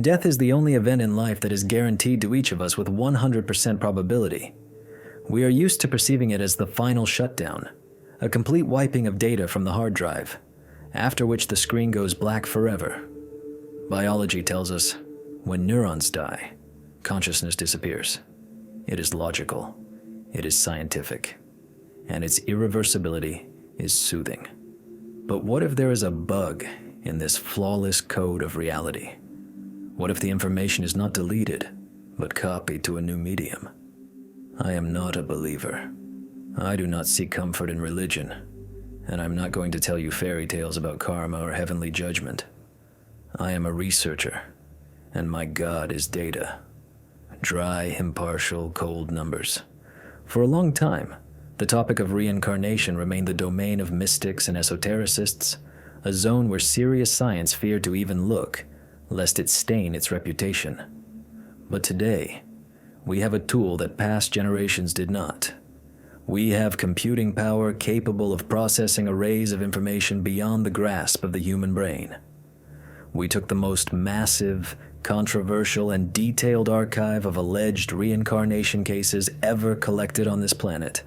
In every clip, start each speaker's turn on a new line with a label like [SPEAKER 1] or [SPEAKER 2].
[SPEAKER 1] Death is the only event in life that is guaranteed to each of us with 100% probability. We are used to perceiving it as the final shutdown, a complete wiping of data from the hard drive, after which the screen goes black forever. Biology tells us, when neurons die, consciousness disappears. It is logical, it is scientific, and its irreversibility is soothing. But what if there is a bug in this flawless code of reality? What if the information is not deleted, but copied to a new medium? I am not a believer. I do not seek comfort in religion, and I'm not going to tell you fairy tales about karma or heavenly judgment. I am a researcher, and my God is data. Dry, impartial, cold numbers. For a long time, the topic of reincarnation remained the domain of mystics and esotericists, a zone where serious science feared to even look, lest it stain its reputation. But today, we have a tool that past generations did not. We have computing power capable of processing arrays of information beyond the grasp of the human brain. We took the most massive, controversial, and detailed archive of alleged reincarnation cases ever collected on this planet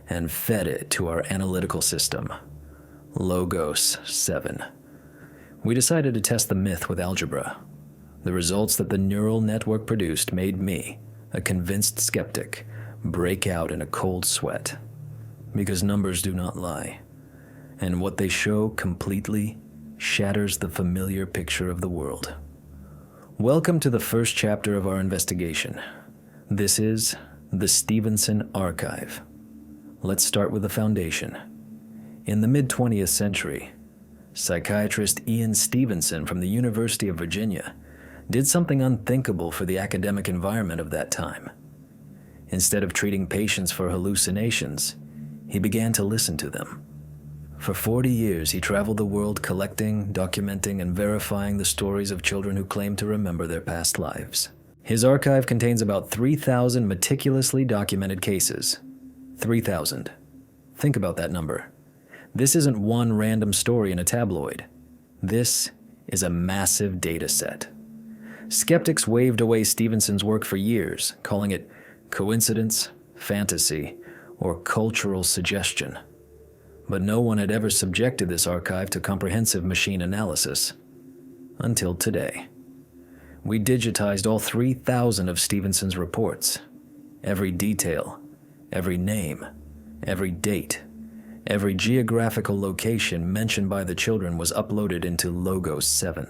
[SPEAKER 1] and fed it to our analytical system, Logos 7. We decided to test the myth with algebra. The results that the neural network produced made me, a convinced skeptic, break out in a cold sweat. Because numbers do not lie, and what they show completely shatters the familiar picture of the world. Welcome to the first chapter of our investigation. This is the Stevenson Archive. Let's start with the foundation. In the mid-20th century, psychiatrist Ian Stevenson from the University of Virginia did something unthinkable for the academic environment of that time. Instead of treating patients for hallucinations, he began to listen to them. For 40 years, he traveled the world collecting, documenting, and verifying the stories of children who claimed to remember their past lives. His archive contains about 3,000 meticulously documented cases. 3,000. Think about that number. This isn't one random story in a tabloid. This is a massive data set. Skeptics waved away Stevenson's work for years, calling it coincidence, fantasy, or cultural suggestion. But no one had ever subjected this archive to comprehensive machine analysis. Until today. We digitized all 3,000 of Stevenson's reports. Every detail, every name, every date, every geographical location mentioned by the children was uploaded into Logos 7.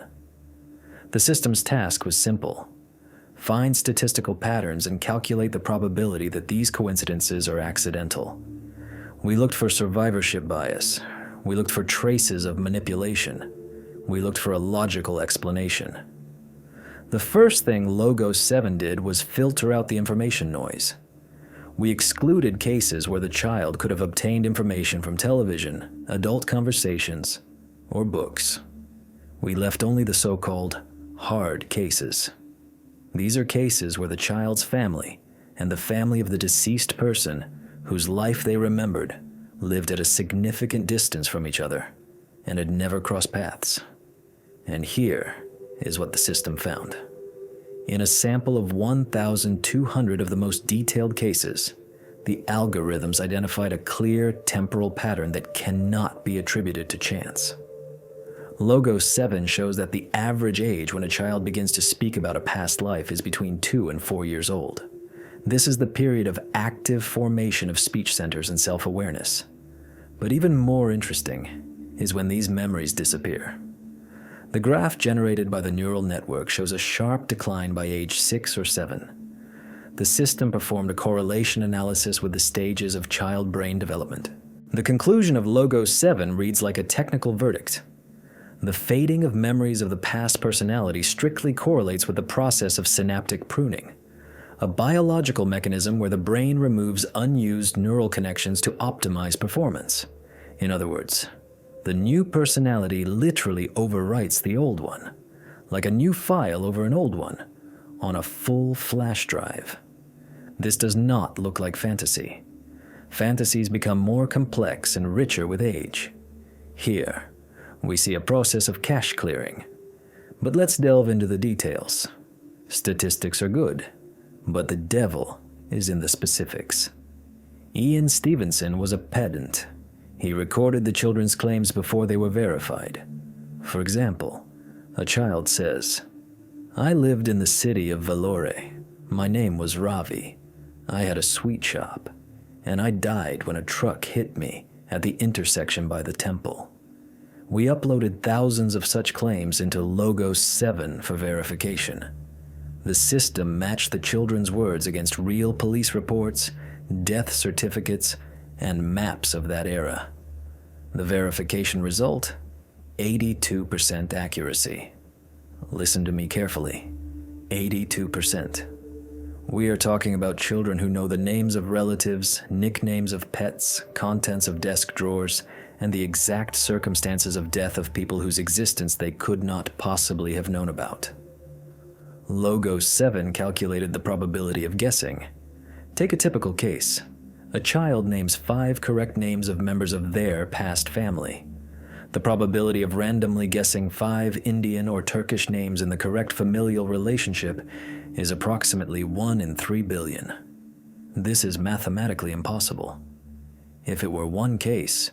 [SPEAKER 1] The system's task was simple. Find statistical patterns and calculate the probability that these coincidences are accidental. We looked for survivorship bias. We looked for traces of manipulation. We looked for a logical explanation. The first thing Logos 7 did was filter out the information noise. We excluded cases where the child could have obtained information from television, adult conversations, or books. We left only the so-called hard cases. These are cases where the child's family and the family of the deceased person whose life they remembered lived at a significant distance from each other and had never crossed paths. And here is what the system found. In a sample of 1,200 of the most detailed cases, the algorithms identified a clear temporal pattern that cannot be attributed to chance. Logos 7 shows that the average age when a child begins to speak about a past life is between 2 and 4 years old. This is the period of active formation of speech centers and self-awareness. But even more interesting is when these memories disappear. The graph generated by the neural network shows a sharp decline by age 6 or 7. The system performed a correlation analysis with the stages of child brain development. The conclusion of Logos 7 reads like a technical verdict. The fading of memories of the past personality strictly correlates with the process of synaptic pruning, a biological mechanism where the brain removes unused neural connections to optimize performance. In other words, the new personality literally overwrites the old one, like a new file over an old one, on a full flash drive. This does not look like fantasy. Fantasies become more complex and richer with age. Here, we see a process of cache clearing. But let's delve into the details. Statistics are good, but the devil is in the specifics. Ian Stevenson was a pedant. He recorded the children's claims before they were verified. For example, a child says, "I lived in the city of Vellore. My name was Ravi. I had a sweet shop, and I died when a truck hit me at the intersection by the temple." We uploaded thousands of such claims into Logos 7 for verification. The system matched the children's words against real police reports, death certificates, and maps of that era. The verification result? 82% accuracy. Listen to me carefully. 82%. We are talking about children who know the names of relatives, nicknames of pets, contents of desk drawers, and the exact circumstances of death of people whose existence they could not possibly have known about. Logos 7 calculated the probability of guessing. Take a typical case. A child names 5 correct names of members of their past family. The probability of randomly guessing 5 Indian or Turkish names in the correct familial relationship is approximately 1 in 3 billion. This is mathematically impossible. If it were one case,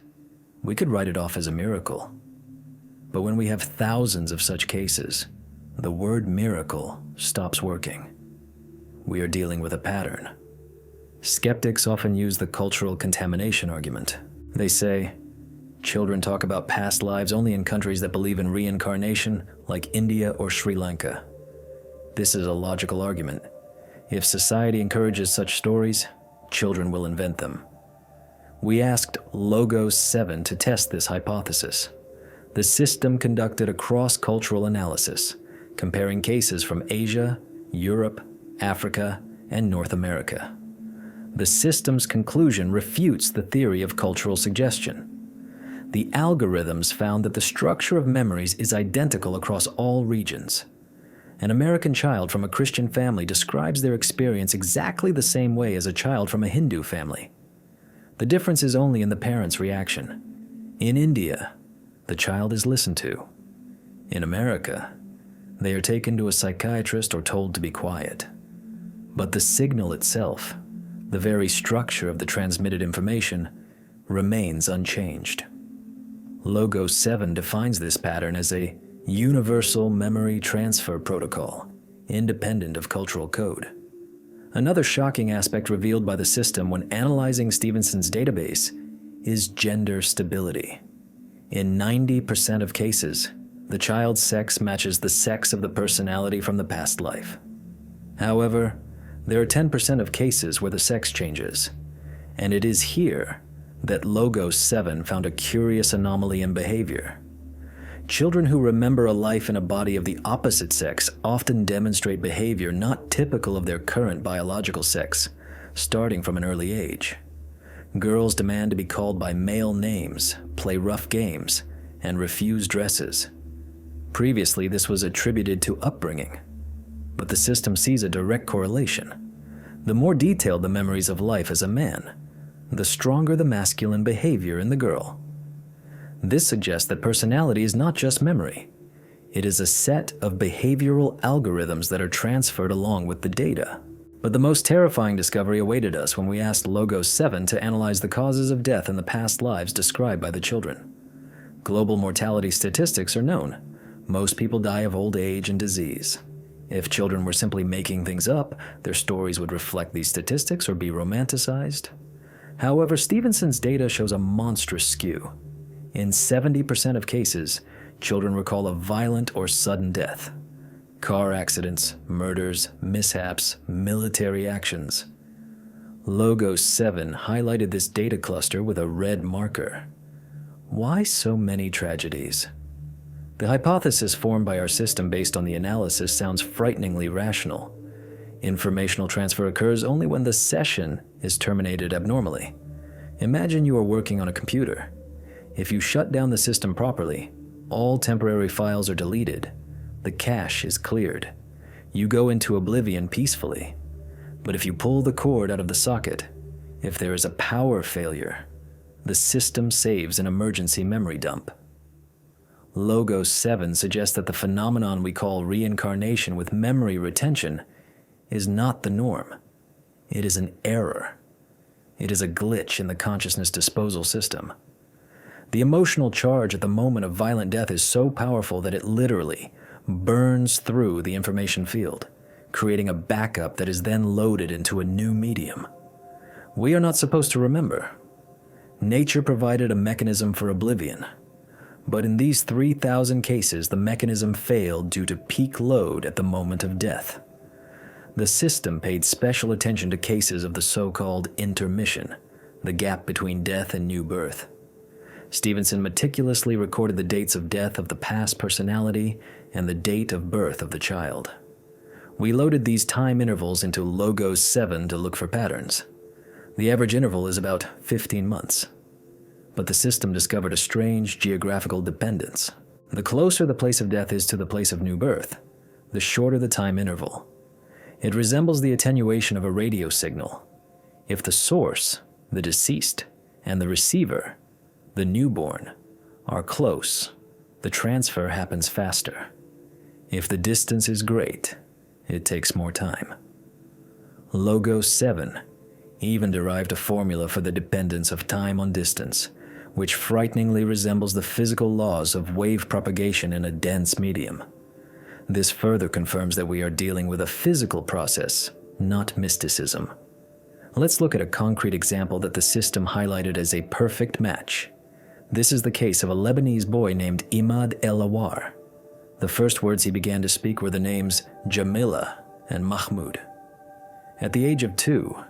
[SPEAKER 1] we could write it off as a miracle. But when we have thousands of such cases, the word miracle stops working. We are dealing with a pattern. Skeptics often use the cultural contamination argument. They say, children talk about past lives only in countries that believe in reincarnation, like India or Sri Lanka. This is a logical argument. If society encourages such stories, children will invent them. We asked Logos 7 to test this hypothesis. The system conducted a cross-cultural analysis, comparing cases from Asia, Europe, Africa, and North America. The system's conclusion refutes the theory of cultural suggestion. The algorithms found that the structure of memories is identical across all regions. An American child from a Christian family describes their experience exactly the same way as a child from a Hindu family. The difference is only in the parent's reaction. In India, the child is listened to. In America, they are taken to a psychiatrist or told to be quiet. But the signal itself, the very structure of the transmitted information, remains unchanged. Logos 7 defines this pattern as a universal memory transfer protocol, independent of cultural code. Another shocking aspect revealed by the system when analyzing Stevenson's database is gender stability. In 90% of cases, the child's sex matches the sex of the personality from the past life. However, there are 10% of cases where the sex changes, and it is here that Logos 7 found a curious anomaly in behavior. Children who remember a life in a body of the opposite sex often demonstrate behavior not typical of their current biological sex, starting from an early age. Girls demand to be called by male names, play rough games, and refuse dresses. Previously, this was attributed to upbringing, but the system sees a direct correlation. The more detailed the memories of life as a man, the stronger the masculine behavior in the girl. This suggests that personality is not just memory. It is a set of behavioral algorithms that are transferred along with the data. But the most terrifying discovery awaited us when we asked Logos 7 to analyze the causes of death in the past lives described by the children. Global mortality statistics are known. Most people die of old age and disease. If children were simply making things up, their stories would reflect these statistics or be romanticized. However, Stevenson's data shows a monstrous skew. In 70% of cases, children recall a violent or sudden death. Car accidents, murders, mishaps, military actions. Logos 7 highlighted this data cluster with a red marker. Why so many tragedies? The hypothesis formed by our system based on the analysis sounds frighteningly rational. Informational transfer occurs only when the session is terminated abnormally. Imagine you are working on a computer. If you shut down the system properly, all temporary files are deleted. The cache is cleared. You go into oblivion peacefully. But if you pull the cord out of the socket, if there is a power failure, the system saves an emergency memory dump. Logos 7 suggests that the phenomenon we call reincarnation with memory retention is not the norm. It is an error. It is a glitch in the consciousness disposal system. The emotional charge at the moment of violent death is so powerful that it literally burns through the information field, creating a backup that is then loaded into a new medium. We are not supposed to remember. Nature provided a mechanism for oblivion, but in these 3,000 cases, the mechanism failed due to peak load at the moment of death. The system paid special attention to cases of the so-called intermission, the gap between death and new birth. Stevenson meticulously recorded the dates of death of the past personality and the date of birth of the child. We loaded these time intervals into Logos 7 to look for patterns. The average interval is about 15 months. But the system discovered a strange geographical dependence. The closer the place of death is to the place of new birth, the shorter the time interval. It resembles the attenuation of a radio signal. If the source, the deceased, and the receiver, the newborn, are close, the transfer happens faster. If the distance is great, it takes more time. Logos 7 even derived a formula for the dependence of time on distance, which frighteningly resembles the physical laws of wave propagation in a dense medium. This further confirms that we are dealing with a physical process, not mysticism. Let's look at a concrete example that the system highlighted as a perfect match. This is the case of a Lebanese boy named Imad El Awar. The first words he began to speak were the names Jamila and Mahmoud. At the age of 2,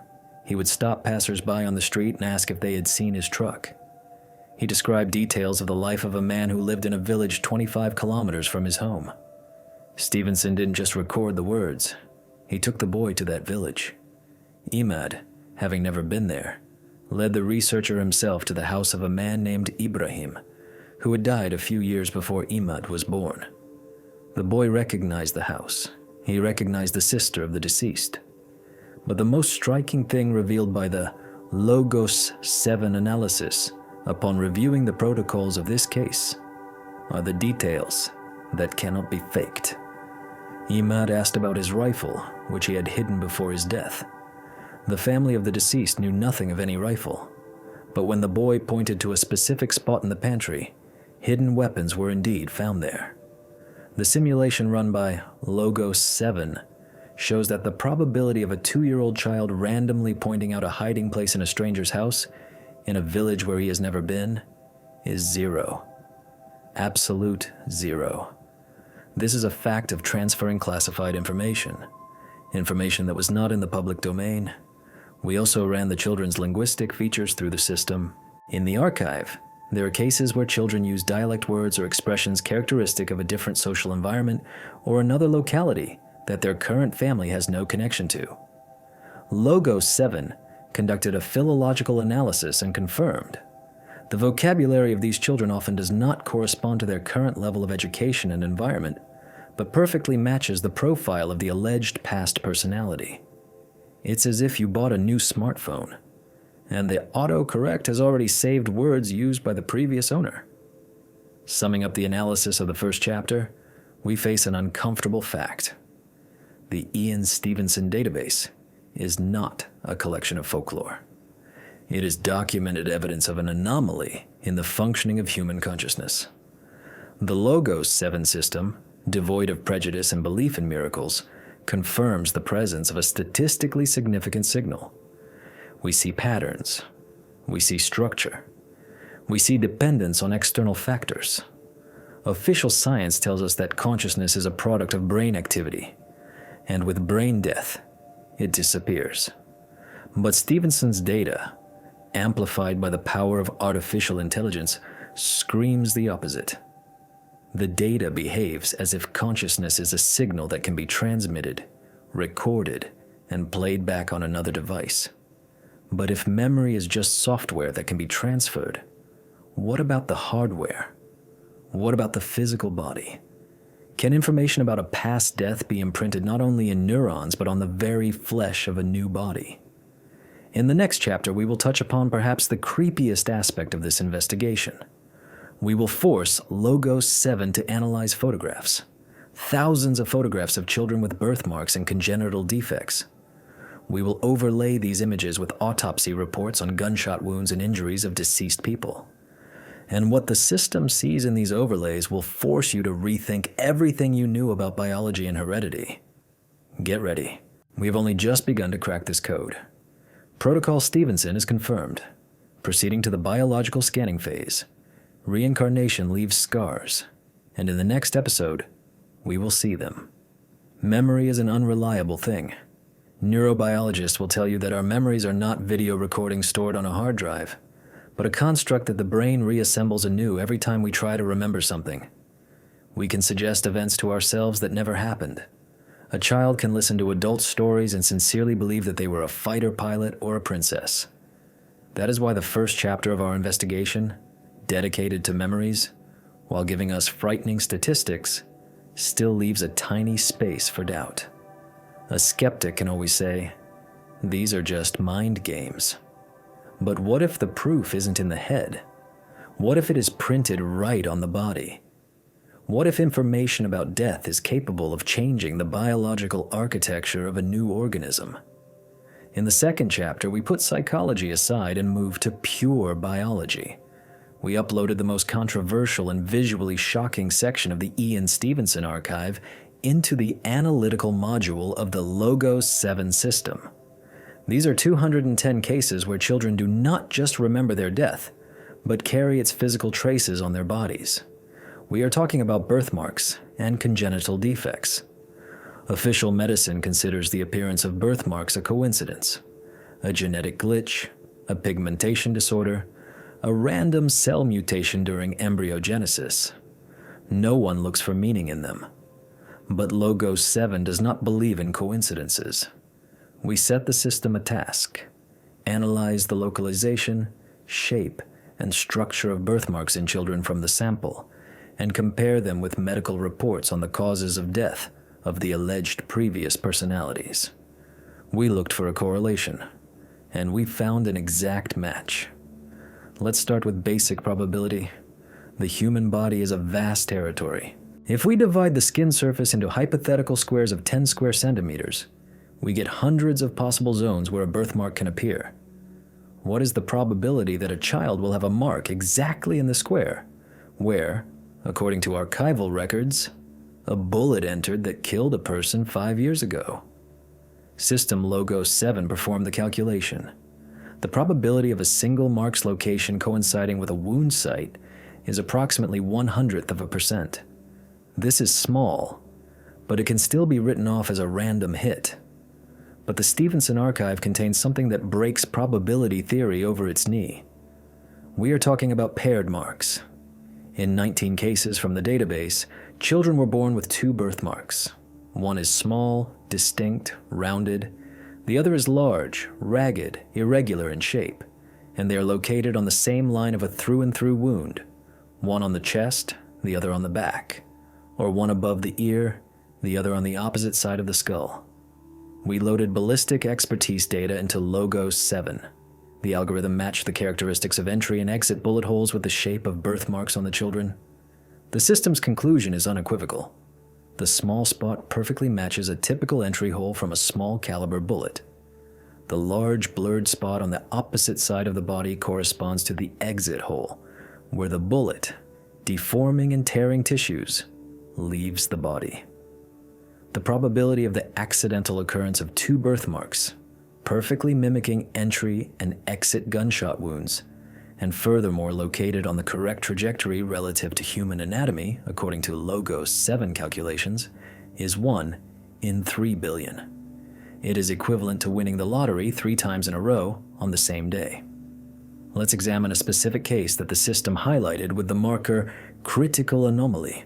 [SPEAKER 1] he would stop passers-by on the street and ask if they had seen his truck. He described details of the life of a man who lived in a village 25 kilometers from his home. Stevenson didn't just record the words. He took the boy to that village. Imad, having never been there, led the researcher himself to the house of a man named Ibrahim, who had died a few years before Imad was born. The boy recognized the house. He recognized the sister of the deceased. But the most striking thing revealed by the Logos 7 analysis upon reviewing the protocols of this case are the details that cannot be faked. Imad asked about his rifle, which he had hidden before his death. The family of the deceased knew nothing of any rifle, but when the boy pointed to a specific spot in the pantry, hidden weapons were indeed found there. The simulation run by Logos 7 shows that the probability of a 2-year-old child randomly pointing out a hiding place in a stranger's house in a village where he has never been is 0. Absolute 0. This is a fact of transferring classified information that was not in the public domain. We also ran the children's linguistic features through the system. In the archive, there are cases where children use dialect words or expressions characteristic of a different social environment or another locality that their current family has no connection to. Logos 7 conducted a philological analysis and confirmed the vocabulary of these children often does not correspond to their current level of education and environment, but perfectly matches the profile of the alleged past personality. It's as if you bought a new smartphone, and the autocorrect has already saved words used by the previous owner. Summing up the analysis of the first chapter, we face an uncomfortable fact. The Ian Stevenson database is not a collection of folklore. It is documented evidence of an anomaly in the functioning of human consciousness. The Logos 7 system, devoid of prejudice and belief in miracles, confirms the presence of a statistically significant signal. We see patterns. We see structure. We see dependence on external factors. Official science tells us that consciousness is a product of brain activity, and with brain death, it disappears. But Stevenson's data, amplified by the power of artificial intelligence, screams the opposite. The data behaves as if consciousness is a signal that can be transmitted, recorded, and played back on another device. But if memory is just software that can be transferred, what about the hardware? What about the physical body? Can information about a past death be imprinted not only in neurons but on the very flesh of a new body? In the next chapter, we will touch upon perhaps the creepiest aspect of this investigation. We will force Logos 7 to analyze photographs. Thousands of photographs of children with birthmarks and congenital defects. We will overlay these images with autopsy reports on gunshot wounds and injuries of deceased people. And what the system sees in these overlays will force you to rethink everything you knew about biology and heredity. Get ready. We have only just begun to crack this code. Protocol Stevenson is confirmed. Proceeding to the biological scanning phase. Reincarnation leaves scars, and in the next episode, we will see them. Memory is an unreliable thing. Neurobiologists will tell you that our memories are not video recordings stored on a hard drive, but a construct that the brain reassembles anew every time we try to remember something. We can suggest events to ourselves that never happened. A child can listen to adult stories and sincerely believe that they were a fighter pilot or a princess. That is why the first chapter of our investigation, dedicated to memories, while giving us frightening statistics, still leaves a tiny space for doubt. A skeptic can always say, "These are just mind games." But what if the proof isn't in the head? What if it is printed right on the body? What if information about death is capable of changing the biological architecture of a new organism? In the second chapter, we put psychology aside and moved to pure biology. We uploaded the most controversial and visually shocking section of the Ian Stevenson archive into the analytical module of the Logos 7 system. These are 210 cases where children do not just remember their death, but carry its physical traces on their bodies. We are talking about birthmarks and congenital defects. Official medicine considers the appearance of birthmarks a coincidence, a genetic glitch, a pigmentation disorder, a random cell mutation during embryogenesis. No one looks for meaning in them. But Logos 7 does not believe in coincidences. We set the system a task: analyze the localization, shape, and structure of birthmarks in children from the sample, and compare them with medical reports on the causes of death of the alleged previous personalities. We looked for a correlation, and we found an exact match. Let's start with basic probability. The human body is a vast territory. If we divide the skin surface into hypothetical squares of 10 square centimeters, we get hundreds of possible zones where a birthmark can appear. What is the probability that a child will have a mark exactly in the square, where, according to archival records, a bullet entered that killed a person 5 years ago? System Logos 7 performed the calculation. The probability of a single mark's location coinciding with a wound site is approximately 0.01%. This is small, but it can still be written off as a random hit. But the Stevenson archive contains something that breaks probability theory over its knee. We are talking about paired marks. In 19 cases from the database, children were born with 2 birthmarks. One is small, distinct, rounded. The other is large, ragged, irregular in shape, and they are located on the same line of a through-and-through wound, one on the chest, the other on the back, or one above the ear, the other on the opposite side of the skull. We loaded ballistic expertise data into Logos 7. The algorithm matched the characteristics of entry and exit bullet holes with the shape of birthmarks on the children. The system's conclusion is unequivocal. The small spot perfectly matches a typical entry hole from a small caliber bullet. The large blurred spot on the opposite side of the body corresponds to the exit hole, where the bullet, deforming and tearing tissues, leaves the body. The probability of the accidental occurrence of 2 birthmarks, perfectly mimicking entry and exit gunshot wounds, and furthermore located on the correct trajectory relative to human anatomy, according to Logos 7 calculations, is 1 in 3 billion. It is equivalent to winning the lottery 3 times in a row on the same day. Let's examine a specific case that the system highlighted with the marker critical anomaly.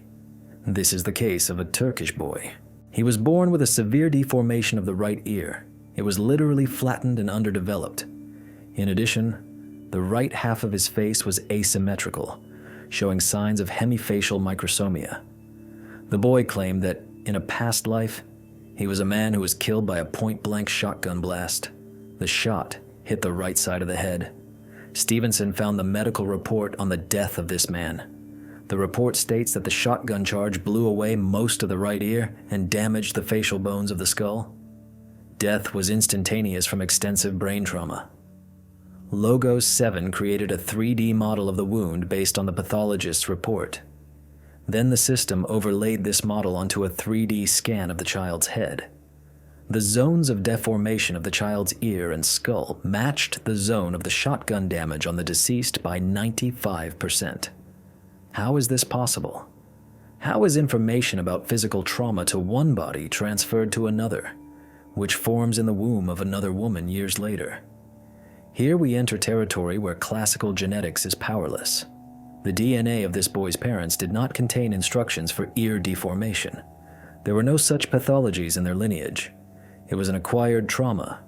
[SPEAKER 1] This is the case of a Turkish boy. He was born with a severe deformation of the right ear. It was literally flattened and underdeveloped. In addition, the right half of his face was asymmetrical, showing signs of hemifacial microsomia. The boy claimed that, in a past life, he was a man who was killed by a point-blank shotgun blast. The shot hit the right side of the head. Stevenson found the medical report on the death of this man. The report states that the shotgun charge blew away most of the right ear and damaged the facial bones of the skull. Death was instantaneous from extensive brain trauma. Logos 7 created a 3D model of the wound based on the pathologist's report. Then the system overlaid this model onto a 3D scan of the child's head. The zones of deformation of the child's ear and skull matched the zone of the shotgun damage on the deceased by 95%. How is this possible? How is information about physical trauma to one body transferred to another, which forms in the womb of another woman years later? Here we enter territory where classical genetics is powerless. The DNA of this boy's parents did not contain instructions for ear deformation. There were no such pathologies in their lineage. It was an acquired trauma,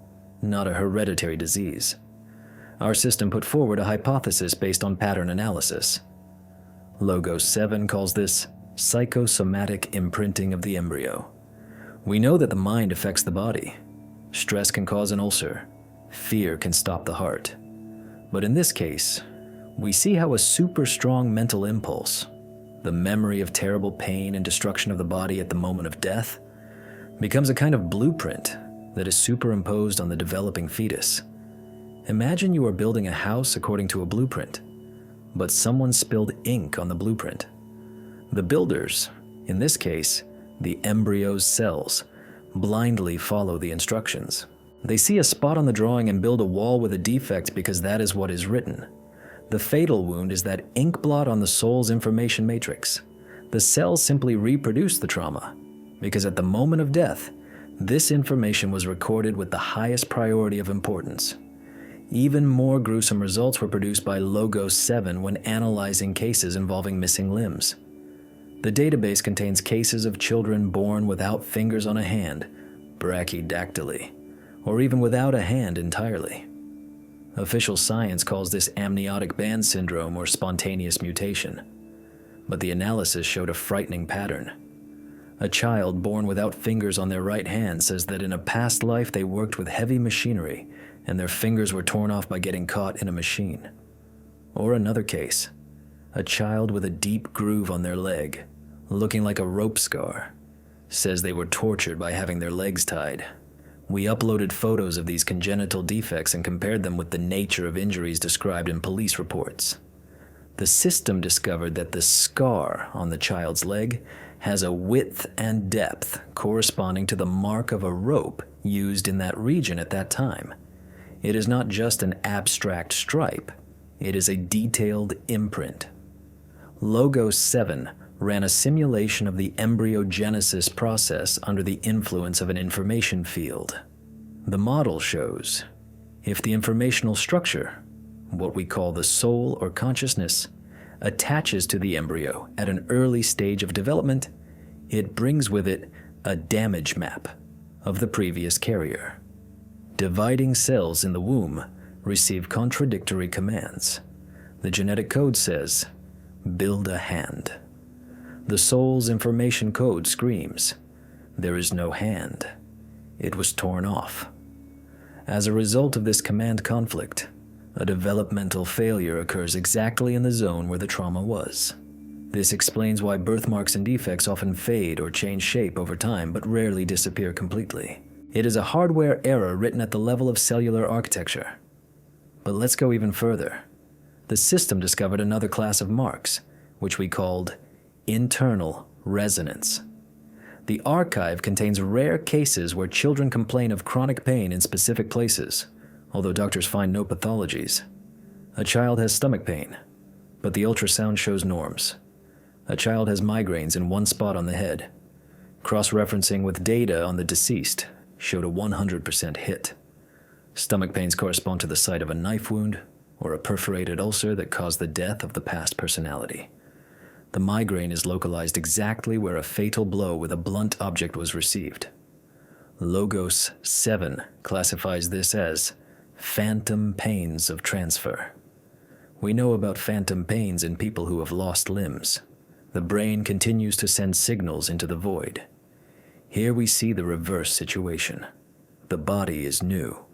[SPEAKER 1] not a hereditary disease. Our system put forward a hypothesis based on pattern analysis. Logos 7 calls this psychosomatic imprinting of the embryo. We know that the mind affects the body. Stress can cause an ulcer. Fear can stop the heart. But in this case, we see how a super strong mental impulse, the memory of terrible pain and destruction of the body at the moment of death, becomes a kind of blueprint that is superimposed on the developing fetus. Imagine you are building a house according to a blueprint, but someone spilled ink on the blueprint. The builders, in this case, the embryo's cells, blindly follow the instructions. They see a spot on the drawing and build a wall with a defect because that is what is written. The fatal wound is that ink blot on the soul's information matrix. The cells simply reproduce the trauma, because at the moment of death, this information was recorded with the highest priority of importance. Even more gruesome results were produced by Logos 7 when analyzing cases involving missing limbs. The database contains cases of children born without fingers on a hand, brachydactyly, or even without a hand entirely. Official science calls this amniotic band syndrome or spontaneous mutation, but the analysis showed a frightening pattern. A child born without fingers on their right hand says that in a past life they worked with heavy machinery and their fingers were torn off by getting caught in a machine. Or another case, a child with a deep groove on their leg, looking like a rope scar, says they were tortured by having their legs tied. We uploaded photos of these congenital defects and compared them with the nature of injuries described in police reports. The system discovered that the scar on the child's leg has a width and depth corresponding to the mark of a rope used in that region at that time. It is not just an abstract stripe, it is a detailed imprint. Logos 7 ran a simulation of the embryogenesis process under the influence of an information field. The model shows if the informational structure, what we call the soul or consciousness, attaches to the embryo at an early stage of development, it brings with it a damage map of the previous carrier. Dividing cells in the womb receive contradictory commands. The genetic code says, "Build a hand." The soul's information code screams, "There is no hand. It was torn off." As a result of this command conflict, a developmental failure occurs exactly in the zone where the trauma was. This explains why birthmarks and defects often fade or change shape over time but rarely disappear completely. It is a hardware error written at the level of cellular architecture. But let's go even further. The system discovered another class of marks, which we called internal resonance. The archive contains rare cases where children complain of chronic pain in specific places, although doctors find no pathologies. A child has stomach pain, but the ultrasound shows norms. A child has migraines in one spot on the head. Cross-referencing with data on the deceased showed a 100% hit. Stomach pains correspond to the site of a knife wound or a perforated ulcer that caused the death of the past personality. The migraine is localized exactly where a fatal blow with a blunt object was received. Logos 7 classifies this as phantom pains of transfer. We know about phantom pains in people who have lost limbs. The brain continues to send signals into the void. Here we see the reverse situation. The body is new.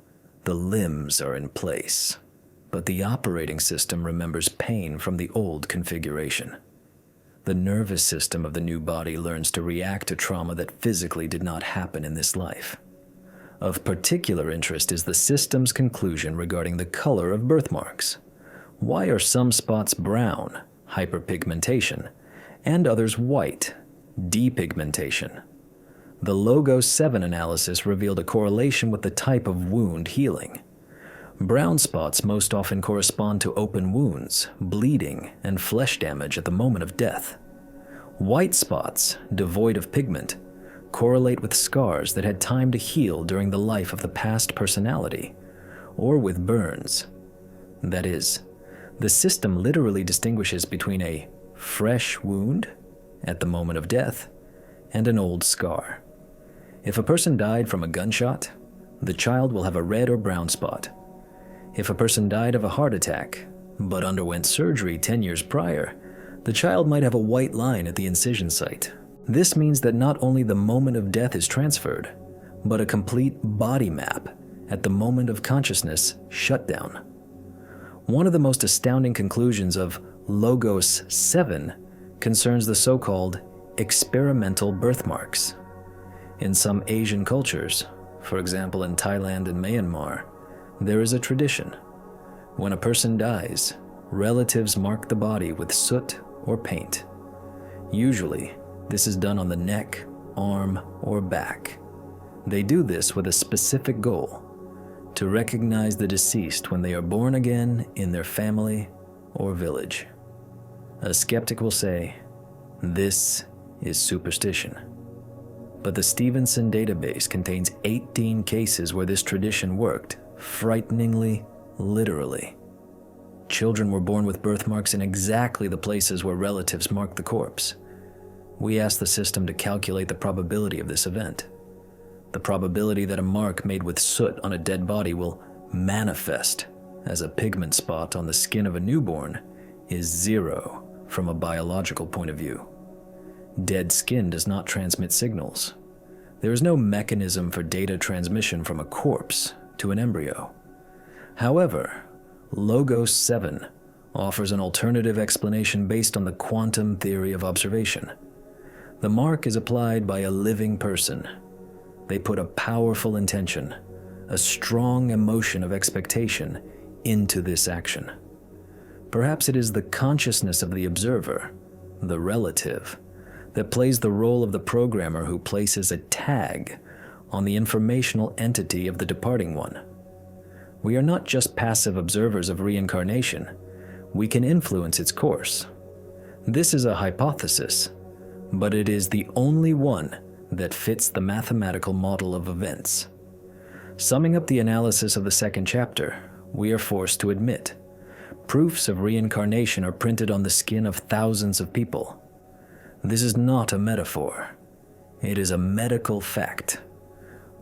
[SPEAKER 1] The limbs are in place. But the operating system remembers pain from the old configuration. The nervous system of the new body learns to react to trauma that physically did not happen in this life. Of particular interest is the system's conclusion regarding the color of birthmarks. Why are some spots brown, hyperpigmentation, and others white, depigmentation? The Logo 7 analysis revealed a correlation with the type of wound healing. Brown spots most often correspond to open wounds, bleeding, and flesh damage at the moment of death. White spots, devoid of pigment, correlate with scars that had time to heal during the life of the past personality, or with burns. That is, the system literally distinguishes between a fresh wound at the moment of death and an old scar. If a person died from a gunshot, the child will have a red or brown spot. If a person died of a heart attack, but underwent surgery 10 years prior, the child might have a white line at the incision site. This means that not only the moment of death is transferred, but a complete body map at the moment of consciousness shutdown. One of the most astounding conclusions of Logos 7 concerns the so-called experimental birthmarks. In some Asian cultures, for example in Thailand and Myanmar, there is a tradition. When a person dies, relatives mark the body with soot or paint. Usually, this is done on the neck, arm, or back. They do this with a specific goal: to recognize the deceased when they are born again in their family or village. A skeptic will say, this is superstition. But the Stevenson database contains 18 cases where this tradition worked, frighteningly, literally. Children were born with birthmarks in exactly the places where relatives marked the corpse. We asked the system to calculate the probability of this event. The probability that a mark made with soot on a dead body will manifest as a pigment spot on the skin of a newborn is 0 from a biological point of view. Dead skin does not transmit signals. There is no mechanism for data transmission from a corpse to an embryo. However, Logos 7 offers an alternative explanation based on the quantum theory of observation. The mark is applied by a living person. They put a powerful intention, a strong emotion of expectation into this action. Perhaps it is the consciousness of the observer, the relative, that plays the role of the programmer who places a tag on the informational entity of the departing one. We are not just passive observers of reincarnation. We can influence its course. This is a hypothesis, but it is the only one that fits the mathematical model of events. Summing up the analysis of the second chapter, we are forced to admit, proofs of reincarnation are printed on the skin of thousands of people. This is not a metaphor. It is a medical fact.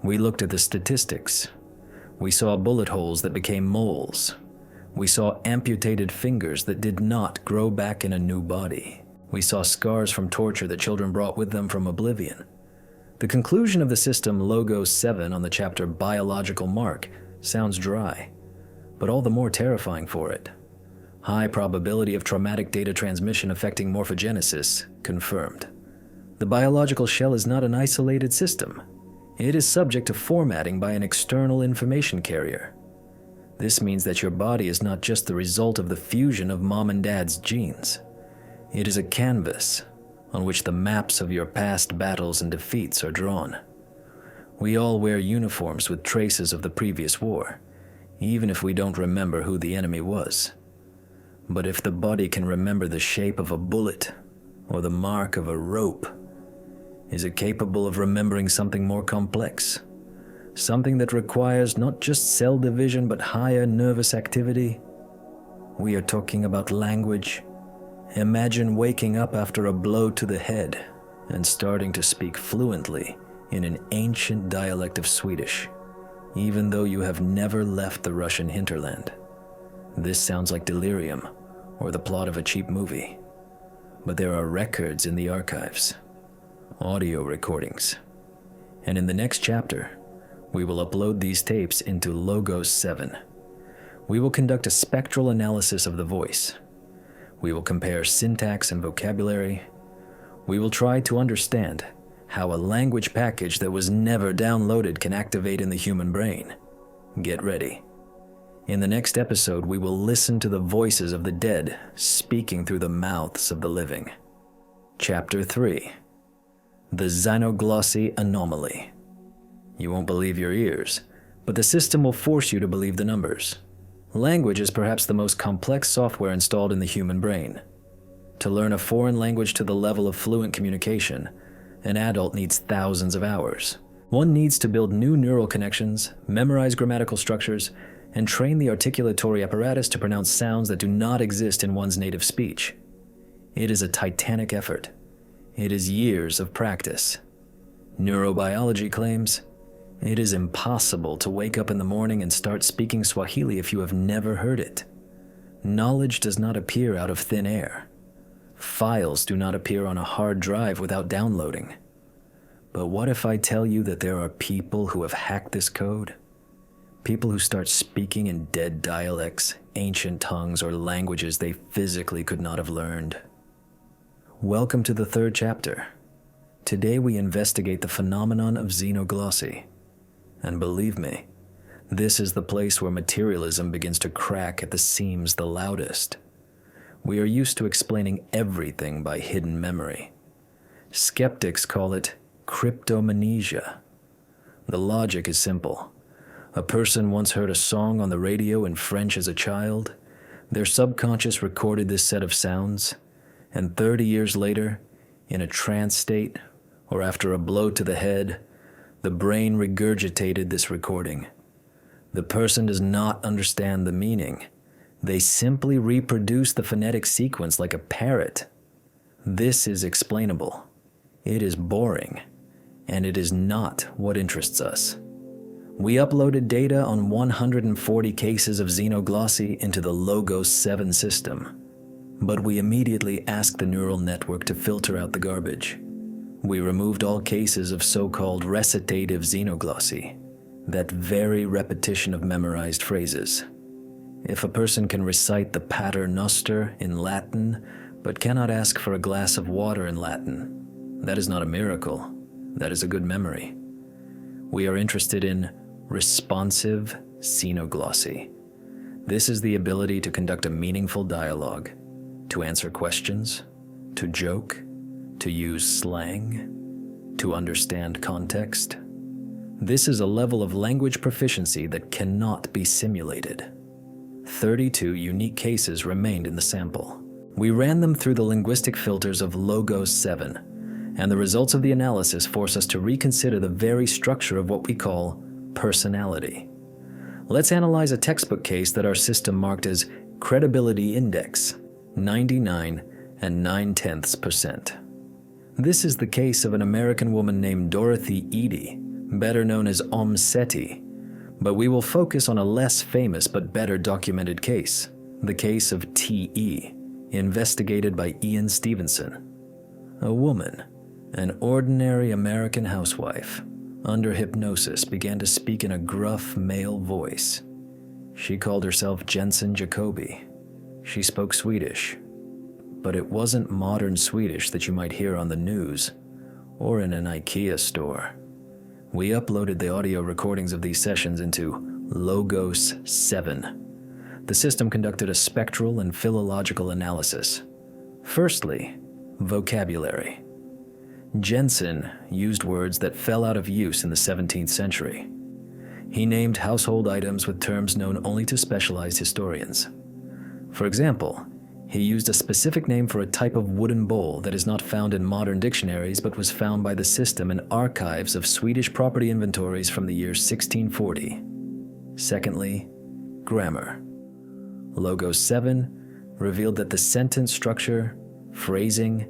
[SPEAKER 1] We looked at the statistics. We saw bullet holes that became moles. We saw amputated fingers that did not grow back in a new body. We saw scars from torture that children brought with them from oblivion. The conclusion of the system Logos 7 on the chapter Biological Mark sounds dry, but all the more terrifying for it. High probability of traumatic data transmission affecting morphogenesis confirmed. The biological shell is not an isolated system. It is subject to formatting by an external information carrier. This means that your body is not just the result of the fusion of mom and dad's genes. It is a canvas on which the maps of your past battles and defeats are drawn. We all wear uniforms with traces of the previous war, even if we don't remember who the enemy was. But if the body can remember the shape of a bullet or the mark of a rope, is it capable of remembering something more complex? Something that requires not just cell division but higher nervous activity? We are talking about language. Imagine waking up after a blow to the head and starting to speak fluently in an ancient dialect of Swedish, even though you have never left the Russian hinterland. This sounds like delirium or the plot of a cheap movie, but there are records in the archives, audio recordings, and in the next chapter, we will upload these tapes into Logos 7. We will conduct a spectral analysis of the voice. We will compare syntax and vocabulary. We will try to understand how a language package that was never downloaded can activate in the human brain. Get ready. In the next episode, we will listen to the voices of the dead speaking through the mouths of the living. Chapter 3. The Xenoglossy Anomaly. You won't believe your ears, but the system will force you to believe the numbers. Language is perhaps the most complex software installed in the human brain. To learn a foreign language to the level of fluent communication, an adult needs thousands of hours. One needs to build new neural connections, memorize grammatical structures, and train the articulatory apparatus to pronounce sounds that do not exist in one's native speech. It is a titanic effort. It is years of practice. Neurobiology claims it is impossible to wake up in the morning and start speaking Swahili if you have never heard it. Knowledge does not appear out of thin air. Files do not appear on a hard drive without downloading. But what if I tell you that there are people who have hacked this code? People who start speaking in dead dialects, ancient tongues, or languages they physically could not have learned. Welcome to the third chapter. Today we investigate the phenomenon of xenoglossy. And believe me, this is the place where materialism begins to crack at the seams the loudest. We are used to explaining everything by hidden memory. Skeptics call it cryptomnesia. The logic is simple. A person once heard a song on the radio in French as a child. Their subconscious recorded this set of sounds, and 30 years later, in a trance state, or after a blow to the head, the brain regurgitated this recording. The person does not understand the meaning. They simply reproduce the phonetic sequence like a parrot. This is explainable. It is boring, and it is not what interests us. We uploaded data on 140 cases of xenoglossy into the Logos 7 system, but we immediately asked the neural network to filter out the garbage. We removed all cases of so-called recitative xenoglossy, that very repetition of memorized phrases. If a person can recite the Pater Noster in Latin, but cannot ask for a glass of water in Latin, that is not a miracle. That is a good memory. We are interested in responsive xenoglossy. This is the ability to conduct a meaningful dialogue, to answer questions, to joke, to use slang, to understand context. This is a level of language proficiency that cannot be simulated. 32 unique cases remained in the sample. We ran them through the linguistic filters of Logos 7, and the results of the analysis force us to reconsider the very structure of what we call personality. Let's analyze a textbook case that our system marked as credibility index, 99 and 9/10%. This is the case of an American woman named Dorothy Eady, better known as Omseti, but we will focus on a less famous but better documented case, the case of T.E., investigated by Ian Stevenson. A woman, an ordinary American housewife, under hypnosis began to speak in a gruff male voice. She called herself Jensen Jacobi. She spoke Swedish, but it wasn't modern Swedish that you might hear on the news or in an IKEA store. We uploaded the audio recordings of these sessions into Logos 7. The system conducted a spectral and philological analysis. Firstly, vocabulary. Jensen used words that fell out of use in the 17th century. He named household items with terms known only to specialized historians. For example, he used a specific name for a type of wooden bowl that is not found in modern dictionaries but was found by the system in archives of Swedish property inventories from the year 1640. Secondly, grammar. Logos 7 revealed that the sentence structure, phrasing,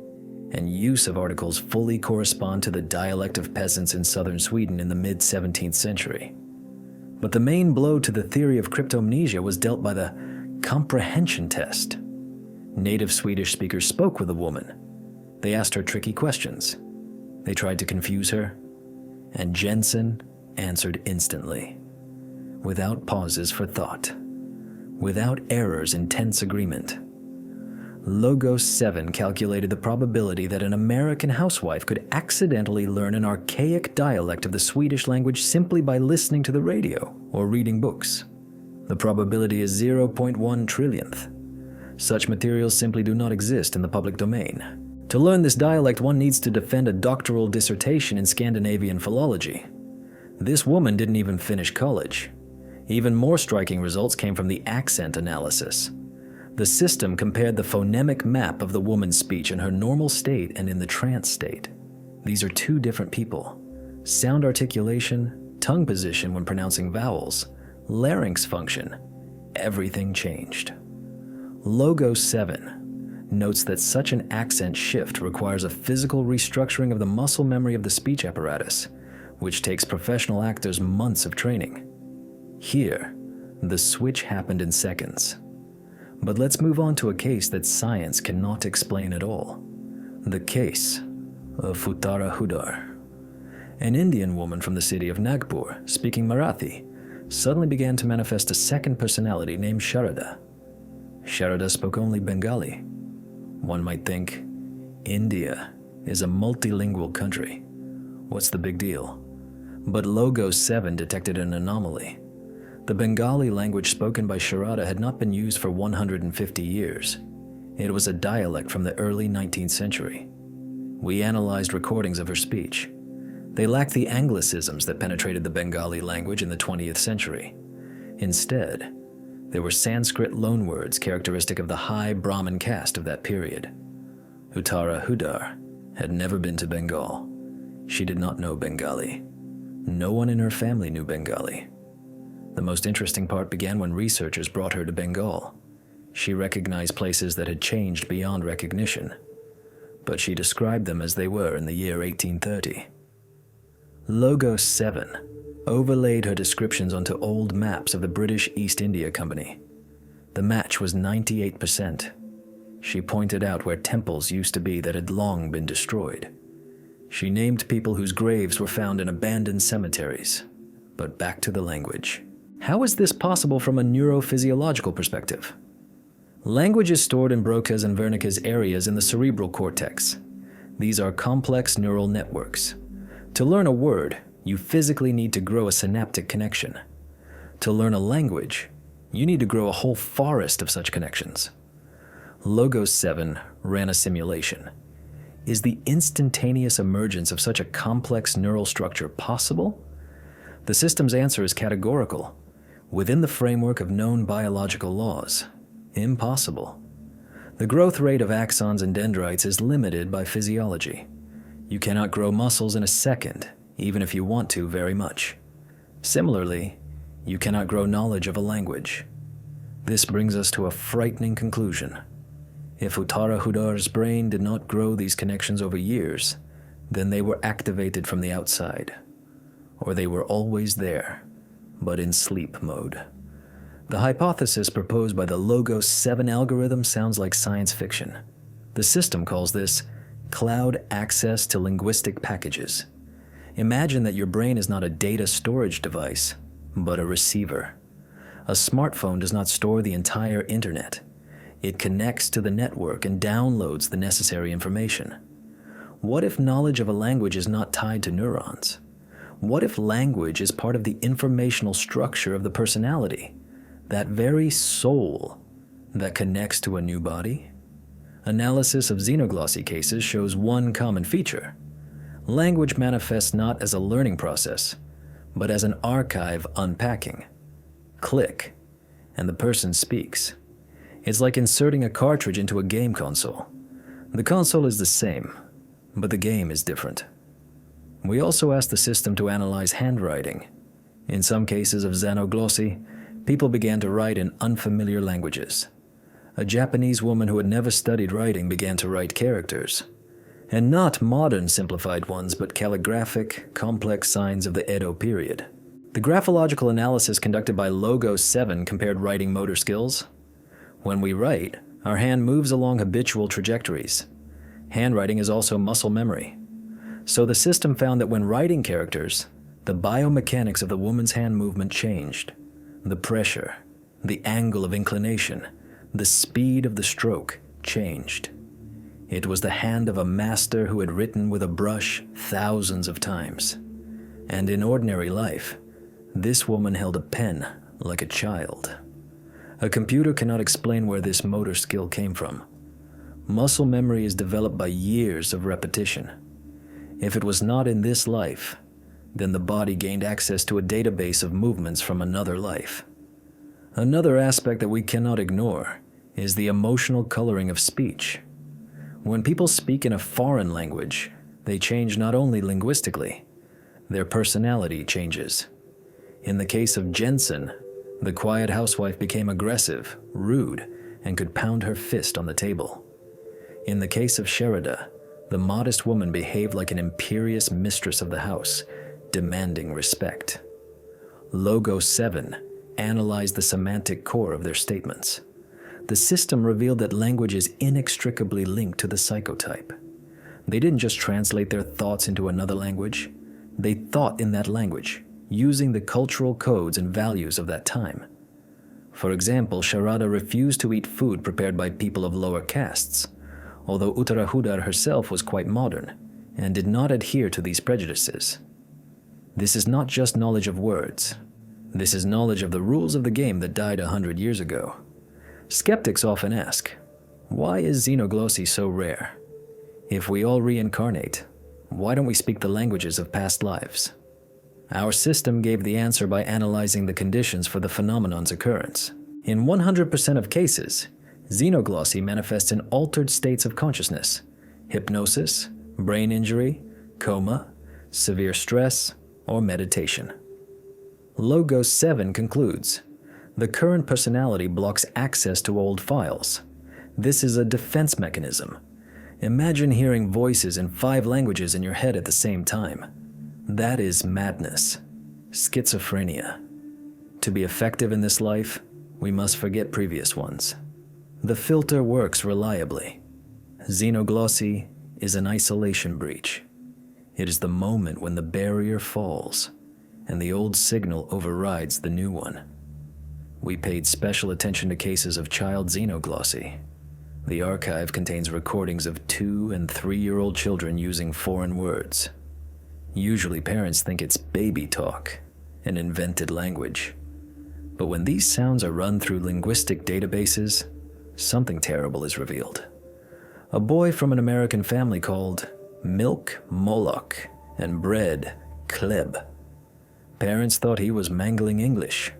[SPEAKER 1] and use of articles fully correspond to the dialect of peasants in southern Sweden in the mid-17th century. But the main blow to the theory of cryptomnesia was dealt by the comprehension test. Native Swedish speakers spoke with a woman. They asked her tricky questions. They tried to confuse her, and Jensen answered instantly, without pauses for thought, without errors in tense agreement. Logos 7 calculated the probability that an American housewife could accidentally learn an archaic dialect of the Swedish language simply by listening to the radio or reading books. The probability is 0.1 trillionth. Such materials simply do not exist in the public domain. To learn this dialect, one needs to defend a doctoral dissertation in Scandinavian philology. This woman didn't even finish college. Even more striking results came from the accent analysis. The system compared the phonemic map of the woman's speech in her normal state and in the trance state. These are two different people. Sound articulation, tongue position when pronouncing vowels, larynx function, everything changed. Logos 7 notes that such an accent shift requires a physical restructuring of the muscle memory of the speech apparatus, which takes professional actors months of training. Here, the switch happened in seconds. But let's move on to a case that science cannot explain at all. The case of Uttara Hudar. An Indian woman from the city of Nagpur, speaking Marathi, suddenly began to manifest a second personality named Sharada. Sharada spoke only Bengali. One might think, India is a multilingual country. What's the big deal? But Logos 7 detected an anomaly. The Bengali language spoken by Sharada had not been used for 150 years. It was a dialect from the early 19th century. We analyzed recordings of her speech. They lacked the anglicisms that penetrated the Bengali language in the 20th century. Instead, there were Sanskrit loanwords characteristic of the high Brahmin caste of that period. Uttara Hudar had never been to Bengal. She did not know Bengali. No one in her family knew Bengali. The most interesting part began when researchers brought her to Bengal. She recognized places that had changed beyond recognition, but she described them as they were in the year 1830. Logos 7 overlaid her descriptions onto old maps of the British East India Company. The match was 98%. She pointed out where temples used to be that had long been destroyed. She named people whose graves were found in abandoned cemeteries. But back to the language. How is this possible from a neurophysiological perspective? Language is stored in Broca's and Wernicke's areas in the cerebral cortex. These are complex neural networks. To learn a word, you physically need to grow a synaptic connection. To learn a language, you need to grow a whole forest of such connections. Logos 7 ran a simulation. Is the instantaneous emergence of such a complex neural structure possible? The system's answer is categorical. Within the framework of known biological laws, impossible. The growth rate of axons and dendrites is limited by physiology. You cannot grow muscles in a second, even if you want to very much. Similarly, you cannot grow knowledge of a language. This brings us to a frightening conclusion. If Uttara Hudar's brain did not grow these connections over years, then they were activated from the outside. Or they were always there, but in sleep mode. The hypothesis proposed by the Logos 7 algorithm sounds like science fiction. The system calls this cloud access to linguistic packages. Imagine that your brain is not a data storage device, but a receiver. A smartphone does not store the entire internet. It connects to the network and downloads the necessary information. What if knowledge of a language is not tied to neurons? What if language is part of the informational structure of the personality, that very soul that connects to a new body? Analysis of xenoglossy cases shows one common feature. Language manifests not as a learning process, but as an archive unpacking. Click, and the person speaks. It's like inserting a cartridge into a game console. The console is the same, but the game is different. We also asked the system to analyze handwriting. In some cases of xenoglossy, people began to write in unfamiliar languages. A Japanese woman who had never studied writing began to write characters. And not modern simplified ones, but calligraphic, complex signs of the Edo period. The graphological analysis conducted by Logos 7 compared writing motor skills. When we write, our hand moves along habitual trajectories. Handwriting is also muscle memory. So the system found that when writing characters, the biomechanics of the woman's hand movement changed. The pressure, the angle of inclination, the speed of the stroke changed. It was the hand of a master who had written with a brush thousands of times. And in ordinary life, this woman held a pen like a child. A computer cannot explain where this motor skill came from. Muscle memory is developed by years of repetition. If it was not in this life, then the body gained access to a database of movements from another life. Another aspect that we cannot ignore is the emotional coloring of speech. When people speak in a foreign language, they change not only linguistically, their personality changes. In the case of Jensen, the quiet housewife became aggressive, rude, and could pound her fist on the table. In the case of Sherida, the modest woman behaved like an imperious mistress of the house, demanding respect. Logo 7 analyzed the semantic core of their statements. The system revealed that language is inextricably linked to the psychotype. They didn't just translate their thoughts into another language. They thought in that language, using the cultural codes and values of that time. For example, Sharada refused to eat food prepared by people of lower castes, although Uttarahudar herself was quite modern and did not adhere to these prejudices. This is not just knowledge of words. This is knowledge of the rules of the game that died 100 years ago. Skeptics often ask, why is xenoglossy so rare? If we all reincarnate, why don't we speak the languages of past lives? Our system gave the answer by analyzing the conditions for the phenomenon's occurrence. In 100% of cases, xenoglossy manifests in altered states of consciousness, hypnosis, brain injury, coma, severe stress, or meditation. Logos 7 concludes, the current personality blocks access to old files. This is a defense mechanism. Imagine hearing voices in 5 languages in your head at the same time. That is madness, schizophrenia. To be effective in this life, we must forget previous ones. The filter works reliably. Xenoglossy is an isolation breach. It is the moment when the barrier falls and the old signal overrides the new one. We paid special attention to cases of child xenoglossy. The archive contains recordings of 2- and 3-year-old children using foreign words. Usually parents think it's baby talk, an invented language. But when these sounds are run through linguistic databases, something terrible is revealed. A boy from an American family called milk Moloch and bread Kleb. Parents thought he was mangling English.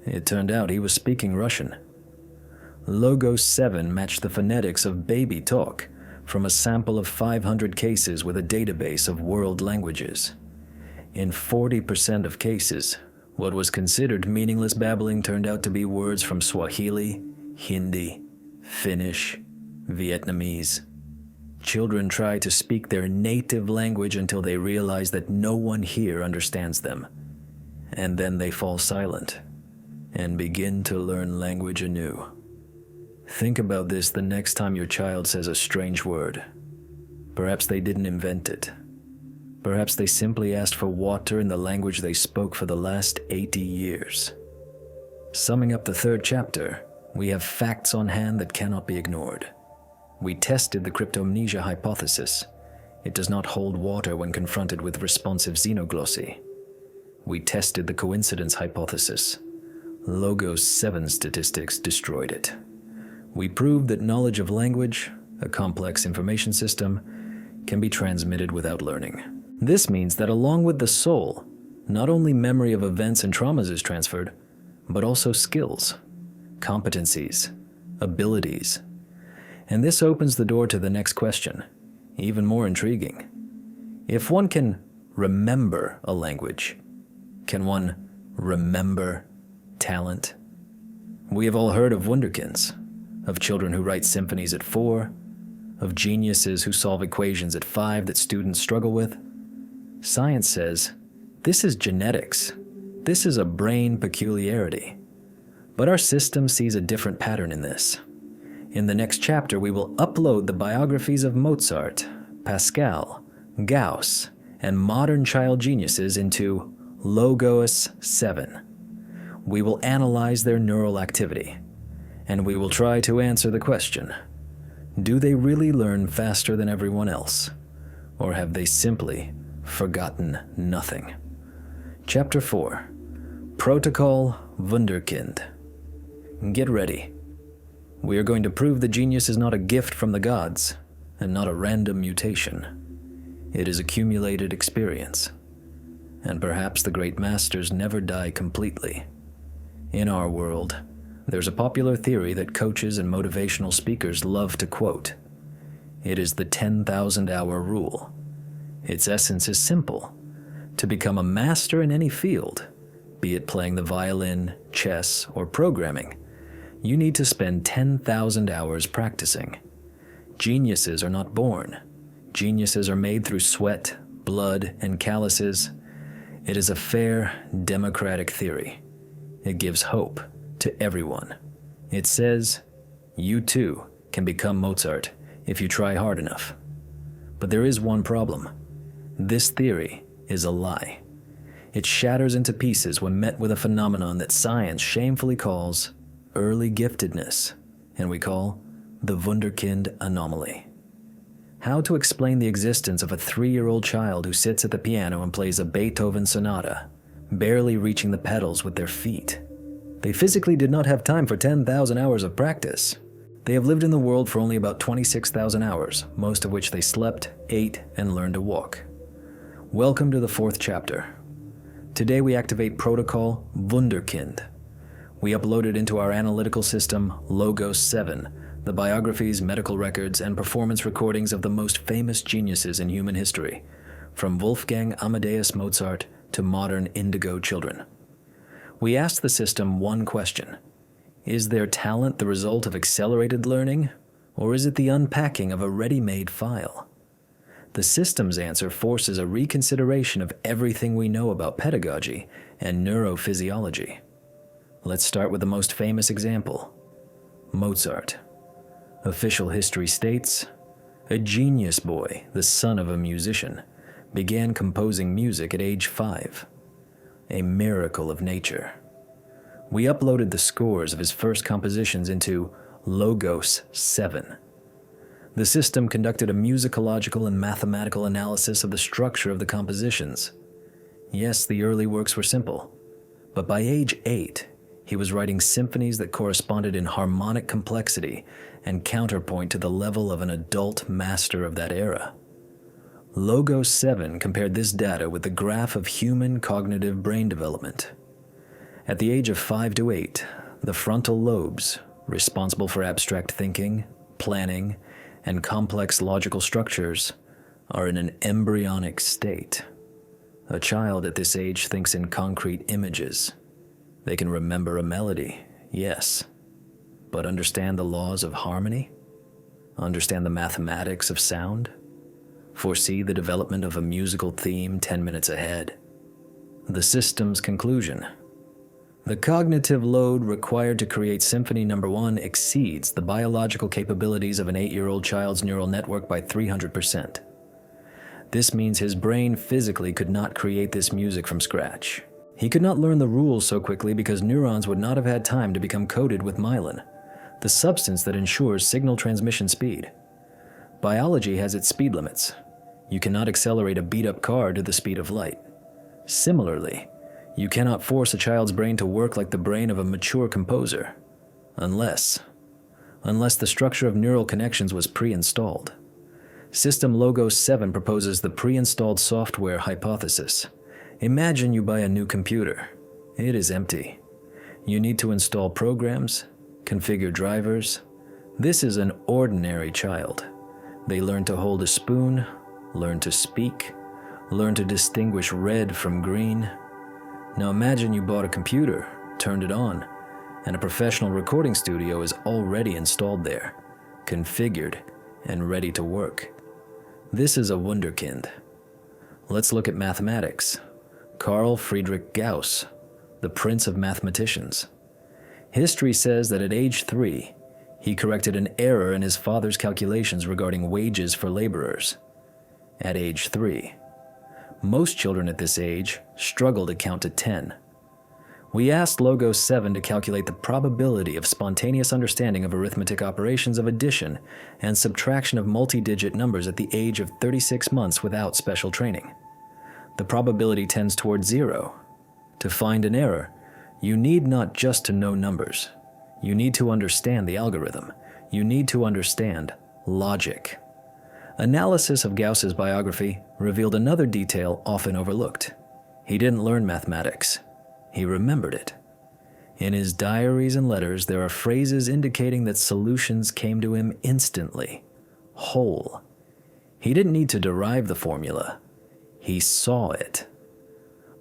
[SPEAKER 1] It turned out he was speaking Russian. Logos 7 matched the phonetics of baby talk from a sample of 500 cases with a database of world languages. In 40% of cases, what was considered meaningless babbling turned out to be words from Swahili, Hindi, Finnish, Vietnamese. Children try to speak their native language until they realize that no one here understands them. And then they fall silent and begin to learn language anew. Think about this the next time your child says a strange word. Perhaps they didn't invent it. Perhaps they simply asked for water in the language they spoke for the last 80 years. Summing up the 3rd chapter, we have facts on hand that cannot be ignored. We tested the cryptomnesia hypothesis. It does not hold water when confronted with responsive xenoglossy. We tested the coincidence hypothesis. Logos 7 statistics destroyed it. We proved that knowledge of language, a complex information system, can be transmitted without learning. This means that along with the soul, not only memory of events and traumas is transferred, but also skills, competencies, abilities. And this opens the door to the next question, even more intriguing. If one can remember a language, can one remember talent? We have all heard of wunderkinds, of children who write symphonies at 4, of geniuses who solve equations at 5 that students struggle with. Science says, this is genetics. This is a brain peculiarity. But our system sees a different pattern in this. In the next chapter, we will upload the biographies of Mozart, Pascal, Gauss, and modern child geniuses into Logos 7. We will analyze their neural activity, and we will try to answer the question, Do they really learn faster than everyone else? Or have they simply forgotten nothing? Chapter 4. Protocol Wunderkind. Get ready. We are going to prove that genius is not a gift from the gods, and not a random mutation. It is accumulated experience. And perhaps the great masters never die completely. In our world, there's a popular theory that coaches and motivational speakers love to quote. It is the 10,000-hour rule. Its essence is simple. To become a master in any field, be it playing the violin, chess, or programming, you need to spend 10,000 hours practicing. Geniuses are not born. Geniuses are made through sweat, blood, and calluses. It is a fair, democratic theory. It gives hope to everyone. It says, you too can become Mozart if you try hard enough. But there is one problem. This theory is a lie. It shatters into pieces when met with a phenomenon that science shamefully calls early giftedness, and we call the Wunderkind anomaly. How to explain the existence of a 3-year-old child who sits at the piano and plays a Beethoven sonata, barely reaching the pedals with their feet? They physically did not have time for 10,000 hours of practice. They have lived in the world for only about 26,000 hours, most of which they slept, ate, and learned to walk. Welcome to the 4th chapter. Today we activate Protocol Wunderkind. We uploaded into our analytical system Logos 7, the biographies, medical records, and performance recordings of the most famous geniuses in human history, from Wolfgang Amadeus Mozart to modern indigo children. We asked the system one question. Is their talent the result of accelerated learning, or is it the unpacking of a ready-made file? The system's answer forces a reconsideration of everything we know about pedagogy and neurophysiology. Let's start with the most famous example, Mozart. Official history states, a genius boy, the son of a musician, began composing music at age 5. A miracle of nature. We uploaded the scores of his first compositions into Logos 7. The system conducted a musicological and mathematical analysis of the structure of the compositions. Yes, the early works were simple, but by age 8, he was writing symphonies that corresponded in harmonic complexity and counterpoint to the level of an adult master of that era. Logos 7 compared this data with the graph of human cognitive brain development. At the age of 5 to 8, the frontal lobes, responsible for abstract thinking, planning, and complex logical structures, are in an embryonic state. A child at this age thinks in concrete images. They can remember a melody, yes, but understand the laws of harmony? Understand the mathematics of sound? Foresee the development of a musical theme 10 minutes ahead? The system's conclusion. The cognitive load required to create Symphony No. 1 exceeds the biological capabilities of an 8-year-old child's neural network by 300%. This means his brain physically could not create this music from scratch. He could not learn the rules so quickly because neurons would not have had time to become coated with myelin, the substance that ensures signal transmission speed. Biology has its speed limits. You cannot accelerate a beat-up car to the speed of light. Similarly, you cannot force a child's brain to work like the brain of a mature composer, unless the structure of neural connections was pre-installed. System Logos 7 proposes the pre-installed software hypothesis. Imagine you buy a new computer. It is empty. You need to install programs, configure drivers. This is an ordinary child. They learn to hold a spoon, learn to speak, learn to distinguish red from green. Now imagine you bought a computer, turned it on, and a professional recording studio is already installed there, configured, and ready to work. This is a Wunderkind. Let's look at mathematics. Carl Friedrich Gauss, the prince of mathematicians. History says that at age 3, he corrected an error in his father's calculations regarding wages for laborers. At age 3. Most children at this age struggle to count to 10. We asked Logos 7 to calculate the probability of spontaneous understanding of arithmetic operations of addition and subtraction of multi-digit numbers at the age of 36 months without special training. The probability tends toward 0. To find an error, you need not just to know numbers. You need to understand the algorithm. You need to understand logic. Analysis of Gauss's biography revealed another detail often overlooked. He didn't learn mathematics. He remembered it. In his diaries and letters, there are phrases indicating that solutions came to him instantly, whole. He didn't need to derive the formula. He saw it.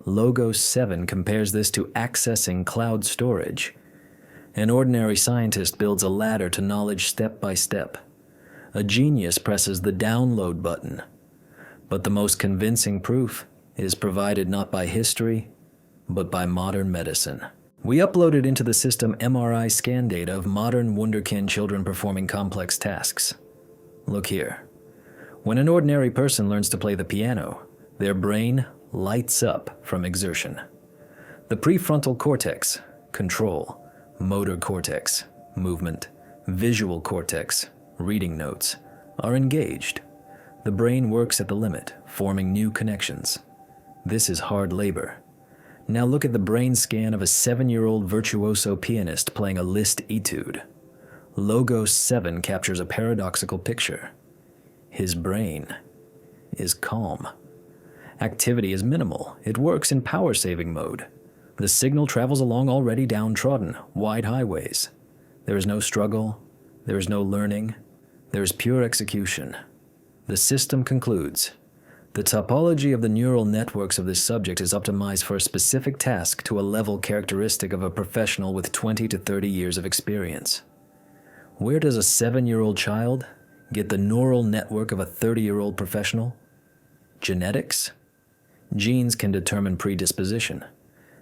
[SPEAKER 1] Logos 7 compares this to accessing cloud storage. An ordinary scientist builds a ladder to knowledge step by step. A genius presses the download button. But the most convincing proof is provided not by history, but by modern medicine. We uploaded into the system MRI scan data of modern wunderkind children performing complex tasks. Look here. When an ordinary person learns to play the piano, their brain lights up from exertion. The prefrontal cortex, control, motor cortex, movement, visual cortex, reading notes, are engaged. The brain works at the limit, forming new connections. This is hard labor. Now look at the brain scan of a 7-year-old virtuoso pianist playing a Liszt etude. Logos 7 captures a paradoxical picture. His brain is calm. Activity is minimal. It works in power-saving mode. The signal travels along already downtrodden, wide highways. There is no struggle. There is no learning. There is pure execution. The system concludes. The topology of the neural networks of this subject is optimized for a specific task to a level characteristic of a professional with 20 to 30 years of experience. Where does a 7-year-old child get the neural network of a 30-year-old professional? Genetics? Genes can determine predisposition.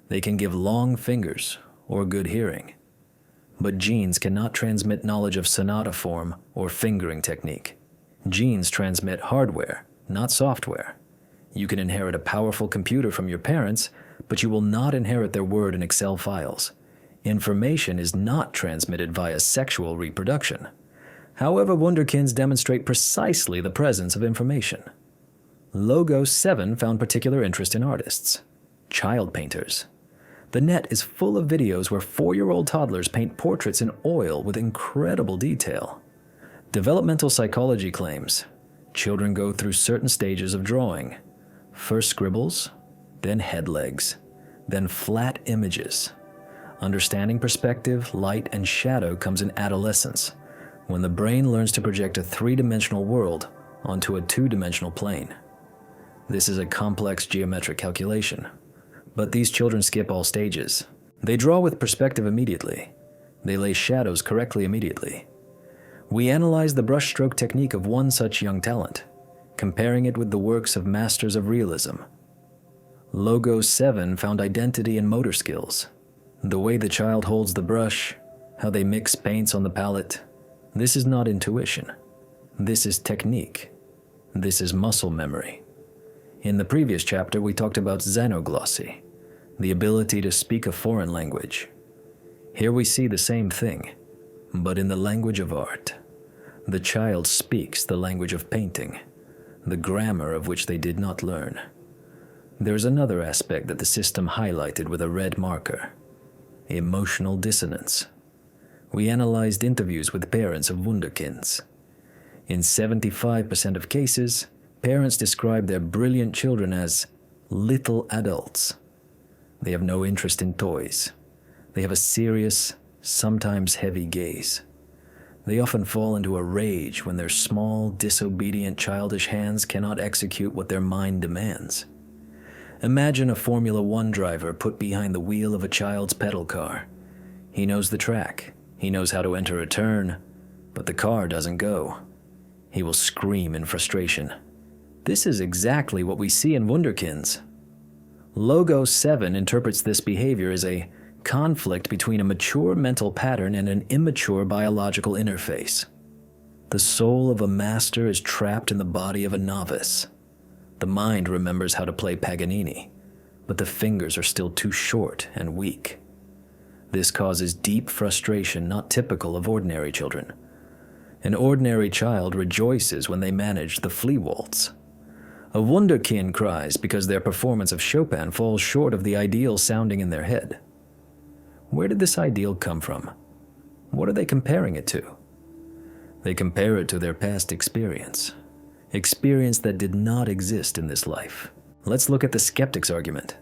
[SPEAKER 1] They can give long fingers or good hearing. But genes cannot transmit knowledge of sonata form or fingering technique. Genes transmit hardware, not software. You can inherit a powerful computer from your parents, but you will not inherit their Word and Excel files. Information is not transmitted via sexual reproduction. However, wunderkinds demonstrate precisely the presence of information. Logos 7 found particular interest in artists, child painters. The net is full of videos where 4-year-old toddlers paint portraits in oil with incredible detail. Developmental psychology claims children go through certain stages of drawing. First scribbles, then head legs, then flat images. Understanding perspective, light, and shadow comes in adolescence, when the brain learns to project a 3-dimensional world onto a 2-dimensional plane. This is a complex geometric calculation, but these children skip all stages. They draw with perspective immediately. They lay shadows correctly immediately. We analyzed the brushstroke technique of one such young talent, comparing it with the works of masters of realism. Logos 7 found identity in motor skills. The way the child holds the brush, how they mix paints on the palette. This is not intuition. This is technique. This is muscle memory. In the previous chapter, we talked about xenoglossy, the ability to speak a foreign language. Here we see the same thing, but in the language of art. The child speaks the language of painting, the grammar of which they did not learn. There is another aspect that the system highlighted with a red marker: emotional dissonance. We analyzed interviews with parents of wunderkinds. In 75% of cases, parents describe their brilliant children as little adults. They have no interest in toys. They have a serious, sometimes heavy gaze. They often fall into a rage when their small, disobedient, childish hands cannot execute what their mind demands. Imagine a Formula One driver put behind the wheel of a child's pedal car. He knows the track. He knows how to enter a turn, but the car doesn't go. He will scream in frustration. This is exactly what we see in wunderkinds. Logos 7 interprets this behavior as a conflict between a mature mental pattern and an immature biological interface. The soul of a master is trapped in the body of a novice. The mind remembers how to play Paganini, but the fingers are still too short and weak. This causes deep frustration not typical of ordinary children. An ordinary child rejoices when they manage the flea waltz. A wunderkind cries because their performance of Chopin falls short of the ideal sounding in their head. Where did this ideal come from? What are they comparing it to? They compare it to their past experience that did not exist in this life. Let's look at the skeptic's argument.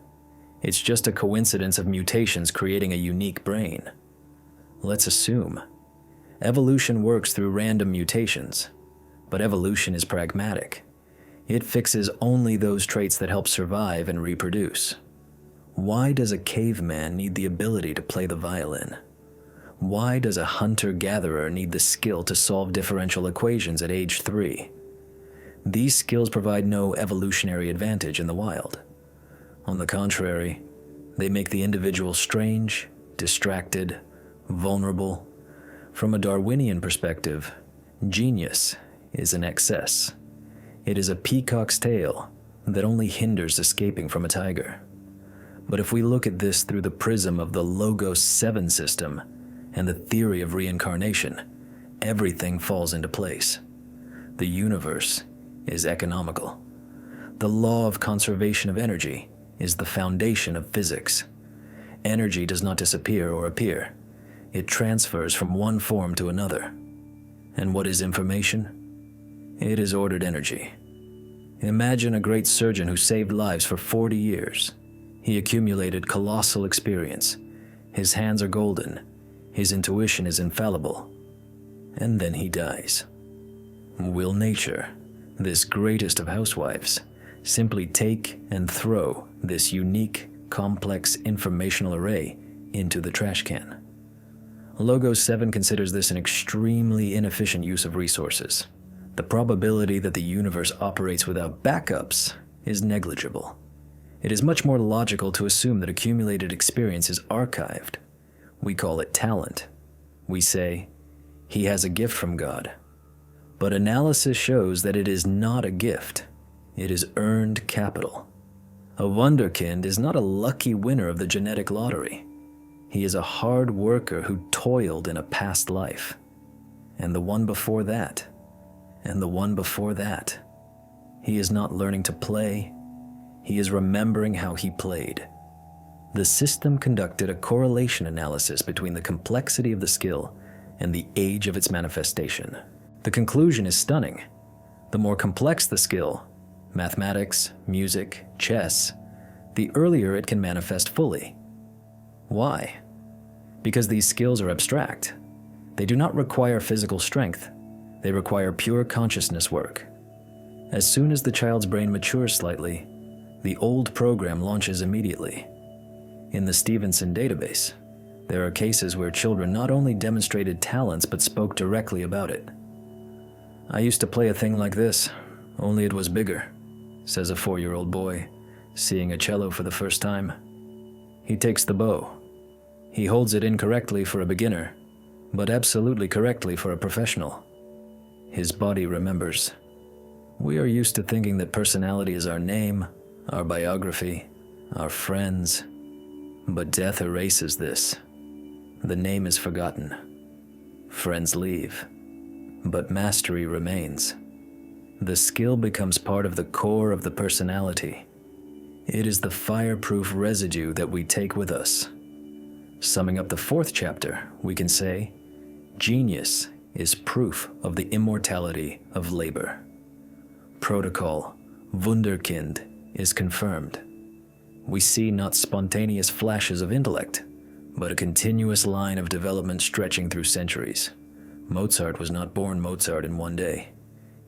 [SPEAKER 1] It's just a coincidence of mutations creating a unique brain. Let's assume. Evolution works through random mutations, but evolution is pragmatic. It fixes only those traits that help survive and reproduce. Why does a caveman need the ability to play the violin? Why does a hunter-gatherer need the skill to solve differential equations at age 3? These skills provide no evolutionary advantage in the wild. On the contrary, they make the individual strange, distracted, vulnerable. From a Darwinian perspective, genius is an excess. It is a peacock's tail that only hinders escaping from a tiger. But if we look at this through the prism of the Logos 7 system and the theory of reincarnation, everything falls into place. The universe is economical. The law of conservation of energy is the foundation of physics. Energy does not disappear or appear. It transfers from one form to another. And what is information? It is ordered energy. Imagine a great surgeon who saved lives for 40 years. He accumulated colossal experience. His hands are golden. His intuition is infallible. And then he dies. Will nature, this greatest of housewives, simply take and throw this unique, complex informational array into the trash can? Logos 7 considers this an extremely inefficient use of resources. The probability that the universe operates without backups is negligible. It is much more logical to assume that accumulated experience is archived. We call it talent. We say, he has a gift from God. But analysis shows that it is not a gift. It is earned capital. A wunderkind is not a lucky winner of the genetic lottery. He is a hard worker who toiled in a past life. And the one before that. And the one before that. He is not learning to play. He is remembering how he played. The system conducted a correlation analysis between the complexity of the skill and the age of its manifestation. The conclusion is stunning. The more complex the skill, mathematics, music, chess, the earlier it can manifest fully. Why? Because these skills are abstract. They do not require physical strength. They require pure consciousness work. As soon as the child's brain matures slightly, the old program launches immediately. In the Stevenson database, there are cases where children not only demonstrated talents but spoke directly about it. I used to play a thing like this, only it was bigger, says a 4-year-old boy, seeing a cello for the first time. He takes the bow. He holds it incorrectly for a beginner, but absolutely correctly for a professional. His body remembers. We are used to thinking that personality is our name, our biography, our friends, but death erases this. The name is forgotten. Friends leave, but mastery remains. The skill becomes part of the core of the personality. It is the fireproof residue that we take with us. Summing up the 4th chapter, we can say, genius is proof of the immortality of labor. Protocol, Wunderkind, is confirmed. We see not spontaneous flashes of intellect, but a continuous line of development stretching through centuries. Mozart was not born Mozart in one day.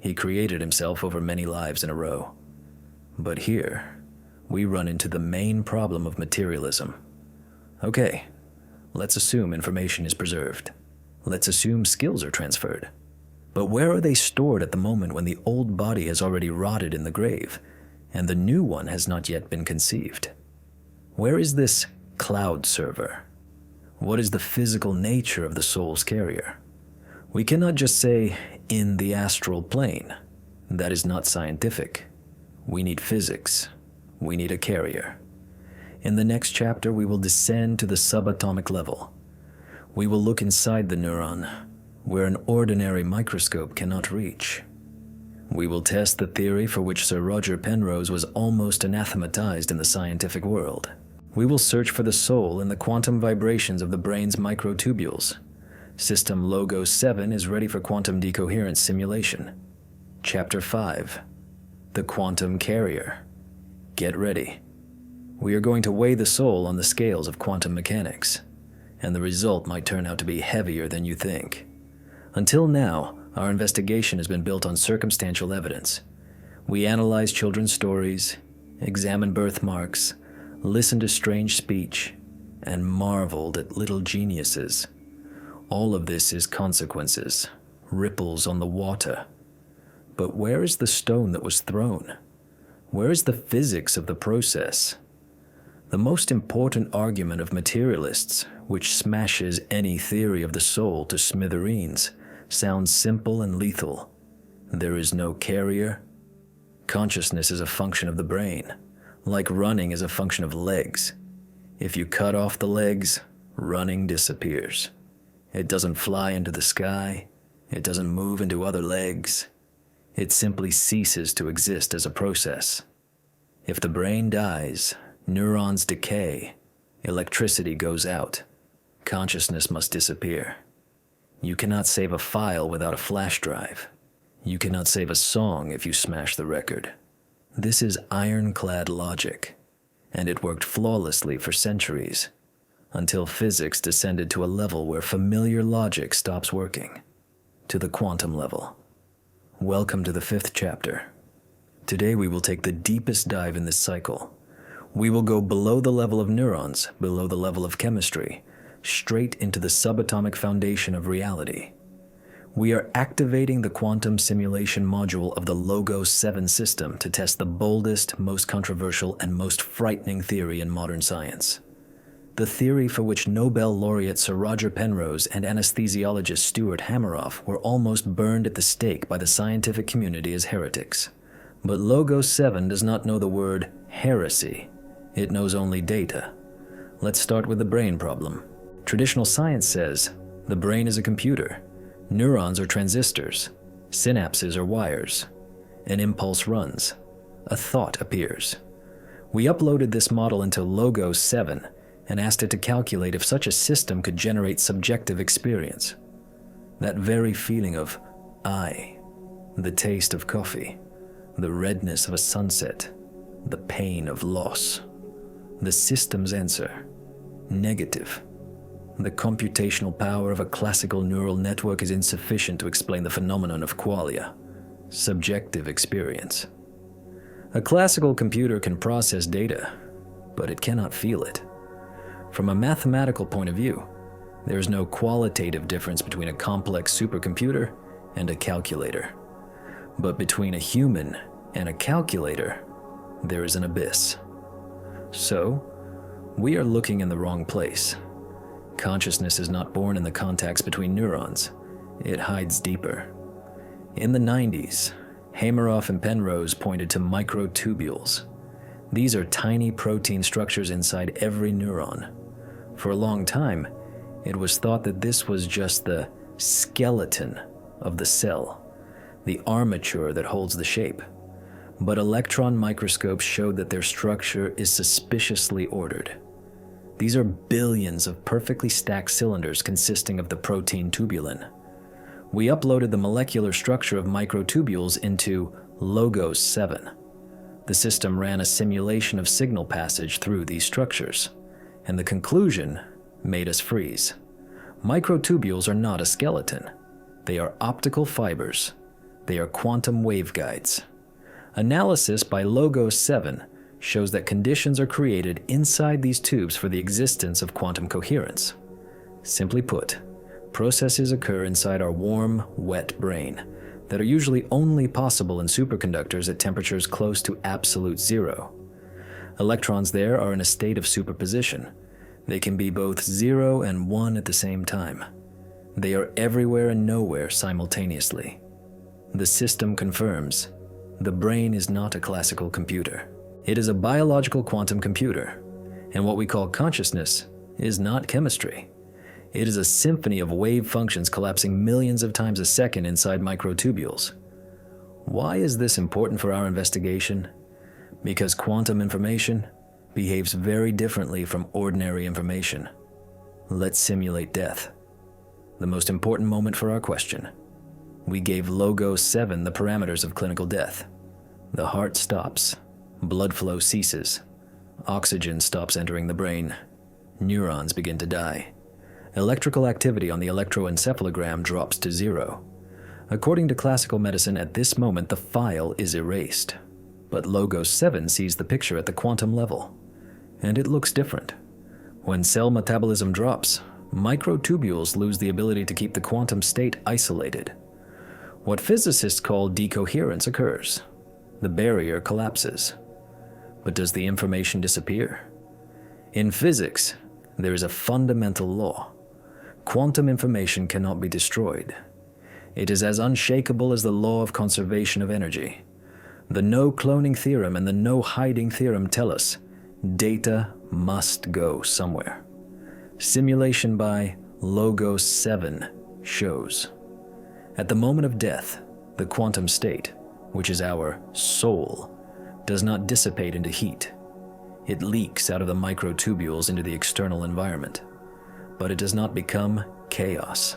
[SPEAKER 1] He created himself over many lives in a row. But here, we run into the main problem of materialism. Okay, let's assume information is preserved. Let's assume skills are transferred. But where are they stored at the moment when the old body has already rotted in the grave, and the new one has not yet been conceived? Where is this cloud server? What is the physical nature of the soul's carrier? We cannot just say, in the astral plane. That is not scientific. We need physics. We need a carrier. In the next chapter, we will descend to the subatomic level. We will look inside the neuron, where an ordinary microscope cannot reach. We will test the theory for which Sir Roger Penrose was almost anathematized in the scientific world. We will search for the soul in the quantum vibrations of the brain's microtubules. System Logo 7 is ready for quantum decoherence simulation. Chapter 5. The Quantum Carrier. Get ready. We are going to weigh the soul on the scales of quantum mechanics, and the result might turn out to be heavier than you think. Until now, our investigation has been built on circumstantial evidence. We analyzed children's stories, examined birthmarks, listened to strange speech, and marveled at little geniuses. All of this is consequences, ripples on the water. But where is the stone that was thrown? Where is the physics of the process? The most important argument of materialists, which smashes any theory of the soul to smithereens, sounds simple and lethal. There is no carrier. Consciousness is a function of the brain, like running is a function of legs. If you cut off the legs, running disappears. It doesn't fly into the sky. It doesn't move into other legs. It simply ceases to exist as a process. If the brain dies, neurons decay, electricity goes out, consciousness must disappear. You cannot save a file without a flash drive. You cannot save a song if you smash the record. This is ironclad logic, and it worked flawlessly for centuries, until physics descended to a level where familiar logic stops working, to the quantum level. Welcome to the 5th chapter. Today we will take the deepest dive in this cycle. We will go below the level of neurons, below the level of chemistry, straight into the subatomic foundation of reality. We are activating the quantum simulation module of the Logo 7 system to test the boldest, most controversial, and most frightening theory in modern science. The theory for which Nobel laureate Sir Roger Penrose and anesthesiologist Stuart Hameroff were almost burned at the stake by the scientific community as heretics. But Logo 7 does not know the word heresy. It knows only data. Let's start with the brain problem. Traditional science says the brain is a computer. Neurons are transistors. Synapses are wires. An impulse runs. A thought appears. We uploaded this model into Logo 7 and asked it to calculate if such a system could generate subjective experience. That very feeling of I, the taste of coffee, the redness of a sunset, the pain of loss. The system's answer, negative. The computational power of a classical neural network is insufficient to explain the phenomenon of qualia, subjective experience. A classical computer can process data, but it cannot feel it. From a mathematical point of view, there is no qualitative difference between a complex supercomputer and a calculator. But between a human and a calculator, there is an abyss. So, we are looking in the wrong place. Consciousness is not born in the contacts between neurons. It hides deeper. In the 90s, Hameroff and Penrose pointed to microtubules. These are tiny protein structures inside every neuron. For a long time, it was thought that this was just the skeleton of the cell, the armature that holds the shape. But electron microscopes showed that their structure is suspiciously ordered. These are billions of perfectly stacked cylinders consisting of the protein tubulin. We uploaded the molecular structure of microtubules into Logo 7. The system ran a simulation of signal passage through these structures, and the conclusion made us freeze. Microtubules are not a skeleton. They are optical fibers. They are quantum waveguides. Analysis by Logo 7 shows that conditions are created inside these tubes for the existence of quantum coherence. Simply put, processes occur inside our warm, wet brain that are usually only possible in superconductors at temperatures close to absolute zero. Electrons there are in a state of superposition. They can be both 0 and 1 at the same time. They are everywhere and nowhere simultaneously. The system confirms the brain is not a classical computer. It is a biological quantum computer. And what we call consciousness is not chemistry. It is a symphony of wave functions collapsing millions of times a second inside microtubules. Why is this important for our investigation? Because quantum information behaves very differently from ordinary information. Let's simulate death. The most important moment for our question. We gave Logos 7 the parameters of clinical death. The heart stops, blood flow ceases, oxygen stops entering the brain, neurons begin to die. Electrical activity on the electroencephalogram drops to 0. According to classical medicine, at this moment the file is erased. But Logos 7 sees the picture at the quantum level, and it looks different. When cell metabolism drops, microtubules lose the ability to keep the quantum state isolated. What physicists call decoherence occurs. The barrier collapses. But does the information disappear? In physics, there is a fundamental law. Quantum information cannot be destroyed. It is as unshakable as the law of conservation of energy. The no cloning theorem and the no hiding theorem tell us data must go somewhere. Simulation by Logos 7 shows. At the moment of death, the quantum state, which is our soul, does not dissipate into heat. It leaks out of the microtubules into the external environment, but it does not become chaos.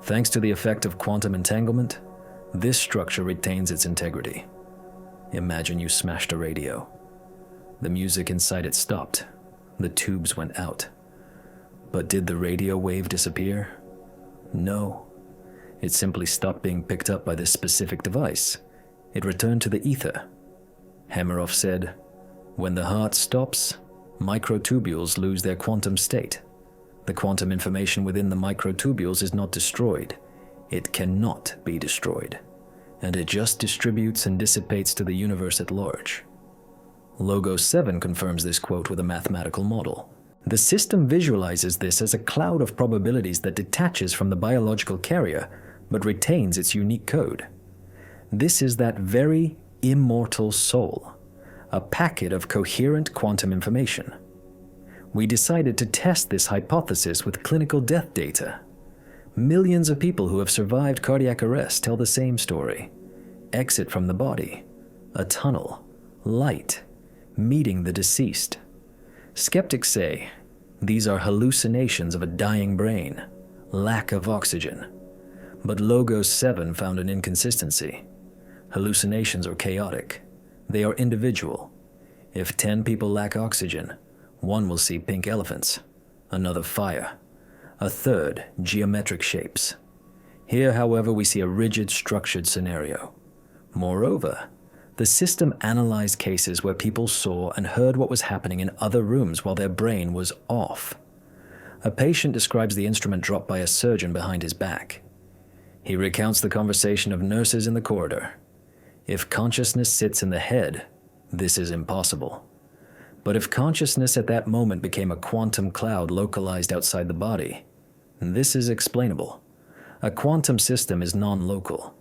[SPEAKER 1] Thanks to the effect of quantum entanglement, this structure retains its integrity. Imagine you smashed a radio. The music inside it stopped. The tubes went out. But did the radio wave disappear? No. It simply stopped being picked up by this specific device. It returned to the ether. Hameroff said, "When the heart stops, microtubules lose their quantum state. The quantum information within the microtubules is not destroyed. It cannot be destroyed. And it just distributes and dissipates to the universe at large." Logos 7 confirms this quote with a mathematical model. The system visualizes this as a cloud of probabilities that detaches from the biological carrier, but retains its unique code. This is that very immortal soul, a packet of coherent quantum information. We decided to test this hypothesis with clinical death data. Millions of people who have survived cardiac arrest tell the same story. Exit from the body, a tunnel, light, meeting the deceased. Skeptics say these are hallucinations of a dying brain, lack of oxygen. But Logos 7 found an inconsistency. Hallucinations are chaotic. They are individual. If 10 people lack oxygen, one will see pink elephants, another fire, a third geometric shapes. Here, however, we see a rigid, structured scenario. Moreover, the system analyzed cases where people saw and heard what was happening in other rooms while their brain was off. A patient describes the instrument dropped by a surgeon behind his back. He recounts the conversation of nurses in the corridor. If consciousness sits in the head, this is impossible. But if consciousness at that moment became a quantum cloud localized outside the body, this is explainable. A quantum system is non-local.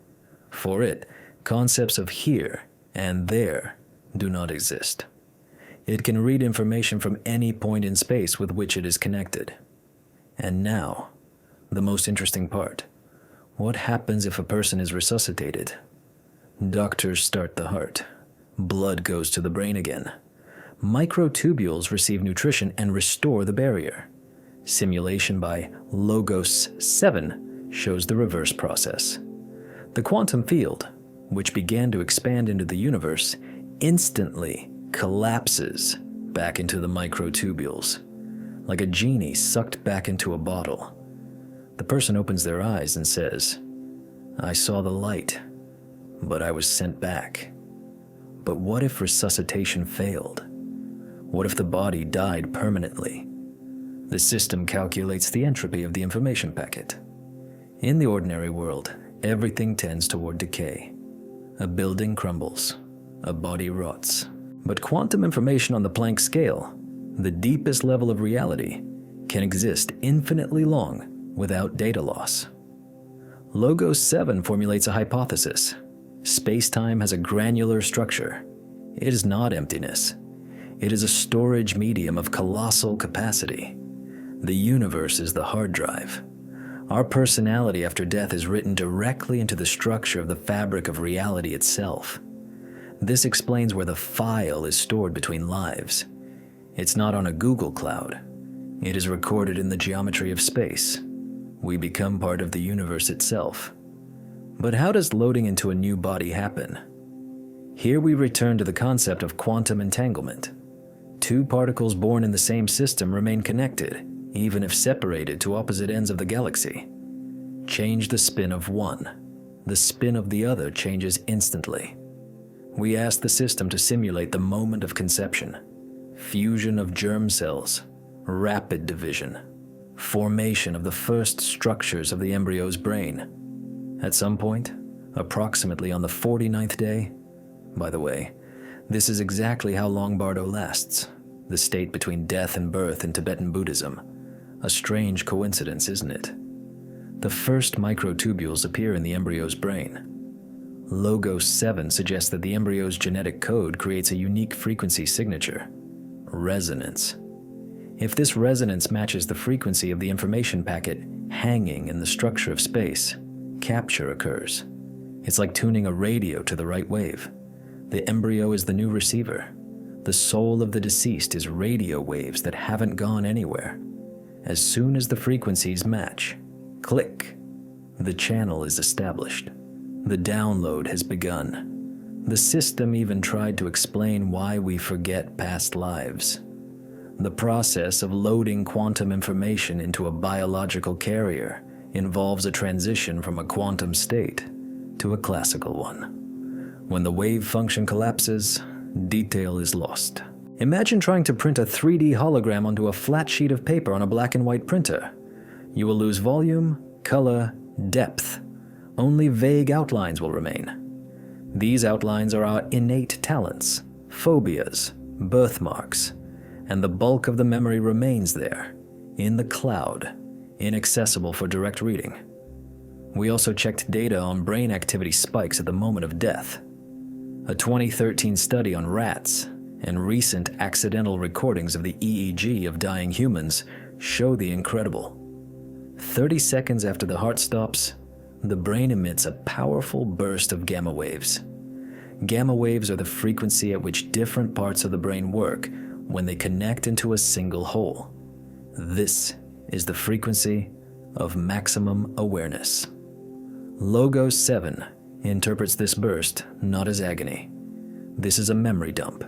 [SPEAKER 1] For it, concepts of here and there do not exist. It can read information from any point in space with which it is connected. And now, the most interesting part. What happens if a person is resuscitated? Doctors start the heart. Blood goes to the brain again. Microtubules receive nutrition and restore the barrier. Simulation by Logos 7 shows the reverse process. The quantum field, which began to expand into the universe, instantly collapses back into the microtubules, like a genie sucked back into a bottle. The person opens their eyes and says, "I saw the light, but I was sent back." But what if resuscitation failed? What if the body died permanently? The system calculates the entropy of the information packet. In the ordinary world, everything tends toward decay. A building crumbles, a body rots. But quantum information on the Planck scale, the deepest level of reality, can exist infinitely long without data loss. Logos 7 formulates a hypothesis. Space-time has a granular structure. It is not emptiness. It is a storage medium of colossal capacity. The universe is the hard drive. Our personality after death is written directly into the structure of the fabric of reality itself. This explains where the file is stored between lives. It's not on a Google cloud. It is recorded in the geometry of space. We become part of the universe itself. But how does loading into a new body happen? Here we return to the concept of quantum entanglement. Two particles born in the same system remain connected, even if separated to opposite ends of the galaxy. Change the spin of one. The spin of the other changes instantly. We ask the system to simulate the moment of conception, fusion of germ cells, rapid division, formation of the first structures of the embryo's brain. At some point, approximately on the 49th day, by the way, this is exactly how long Bardo lasts, the state between death and birth in Tibetan Buddhism. A strange coincidence, isn't it? The first microtubules appear in the embryo's brain. Logos 7 suggests that the embryo's genetic code creates a unique frequency signature, resonance. If this resonance matches the frequency of the information packet hanging in the structure of space, capture occurs. It's like tuning a radio to the right wave. The embryo is the new receiver. The soul of the deceased is radio waves that haven't gone anywhere. As soon as the frequencies match, click, the channel is established. The download has begun. The system even tried to explain why we forget past lives. The process of loading quantum information into a biological carrier involves a transition from a quantum state to a classical one. When the wave function collapses, detail is lost. Imagine trying to print a 3D hologram onto a flat sheet of paper on a black and white printer. You will lose volume, color, depth. Only vague outlines will remain. These outlines are our innate talents, phobias, birthmarks, and the bulk of the memory remains there, in the cloud, inaccessible for direct reading. We also checked data on brain activity spikes at the moment of death. A 2013 study on rats and recent accidental recordings of the EEG of dying humans show the incredible. 30 seconds after the heart stops, the brain emits a powerful burst of gamma waves. Gamma waves are the frequency at which different parts of the brain work when they connect into a single whole. This is the frequency of maximum awareness. Logos 7 interprets this burst not as agony. This is a memory dump.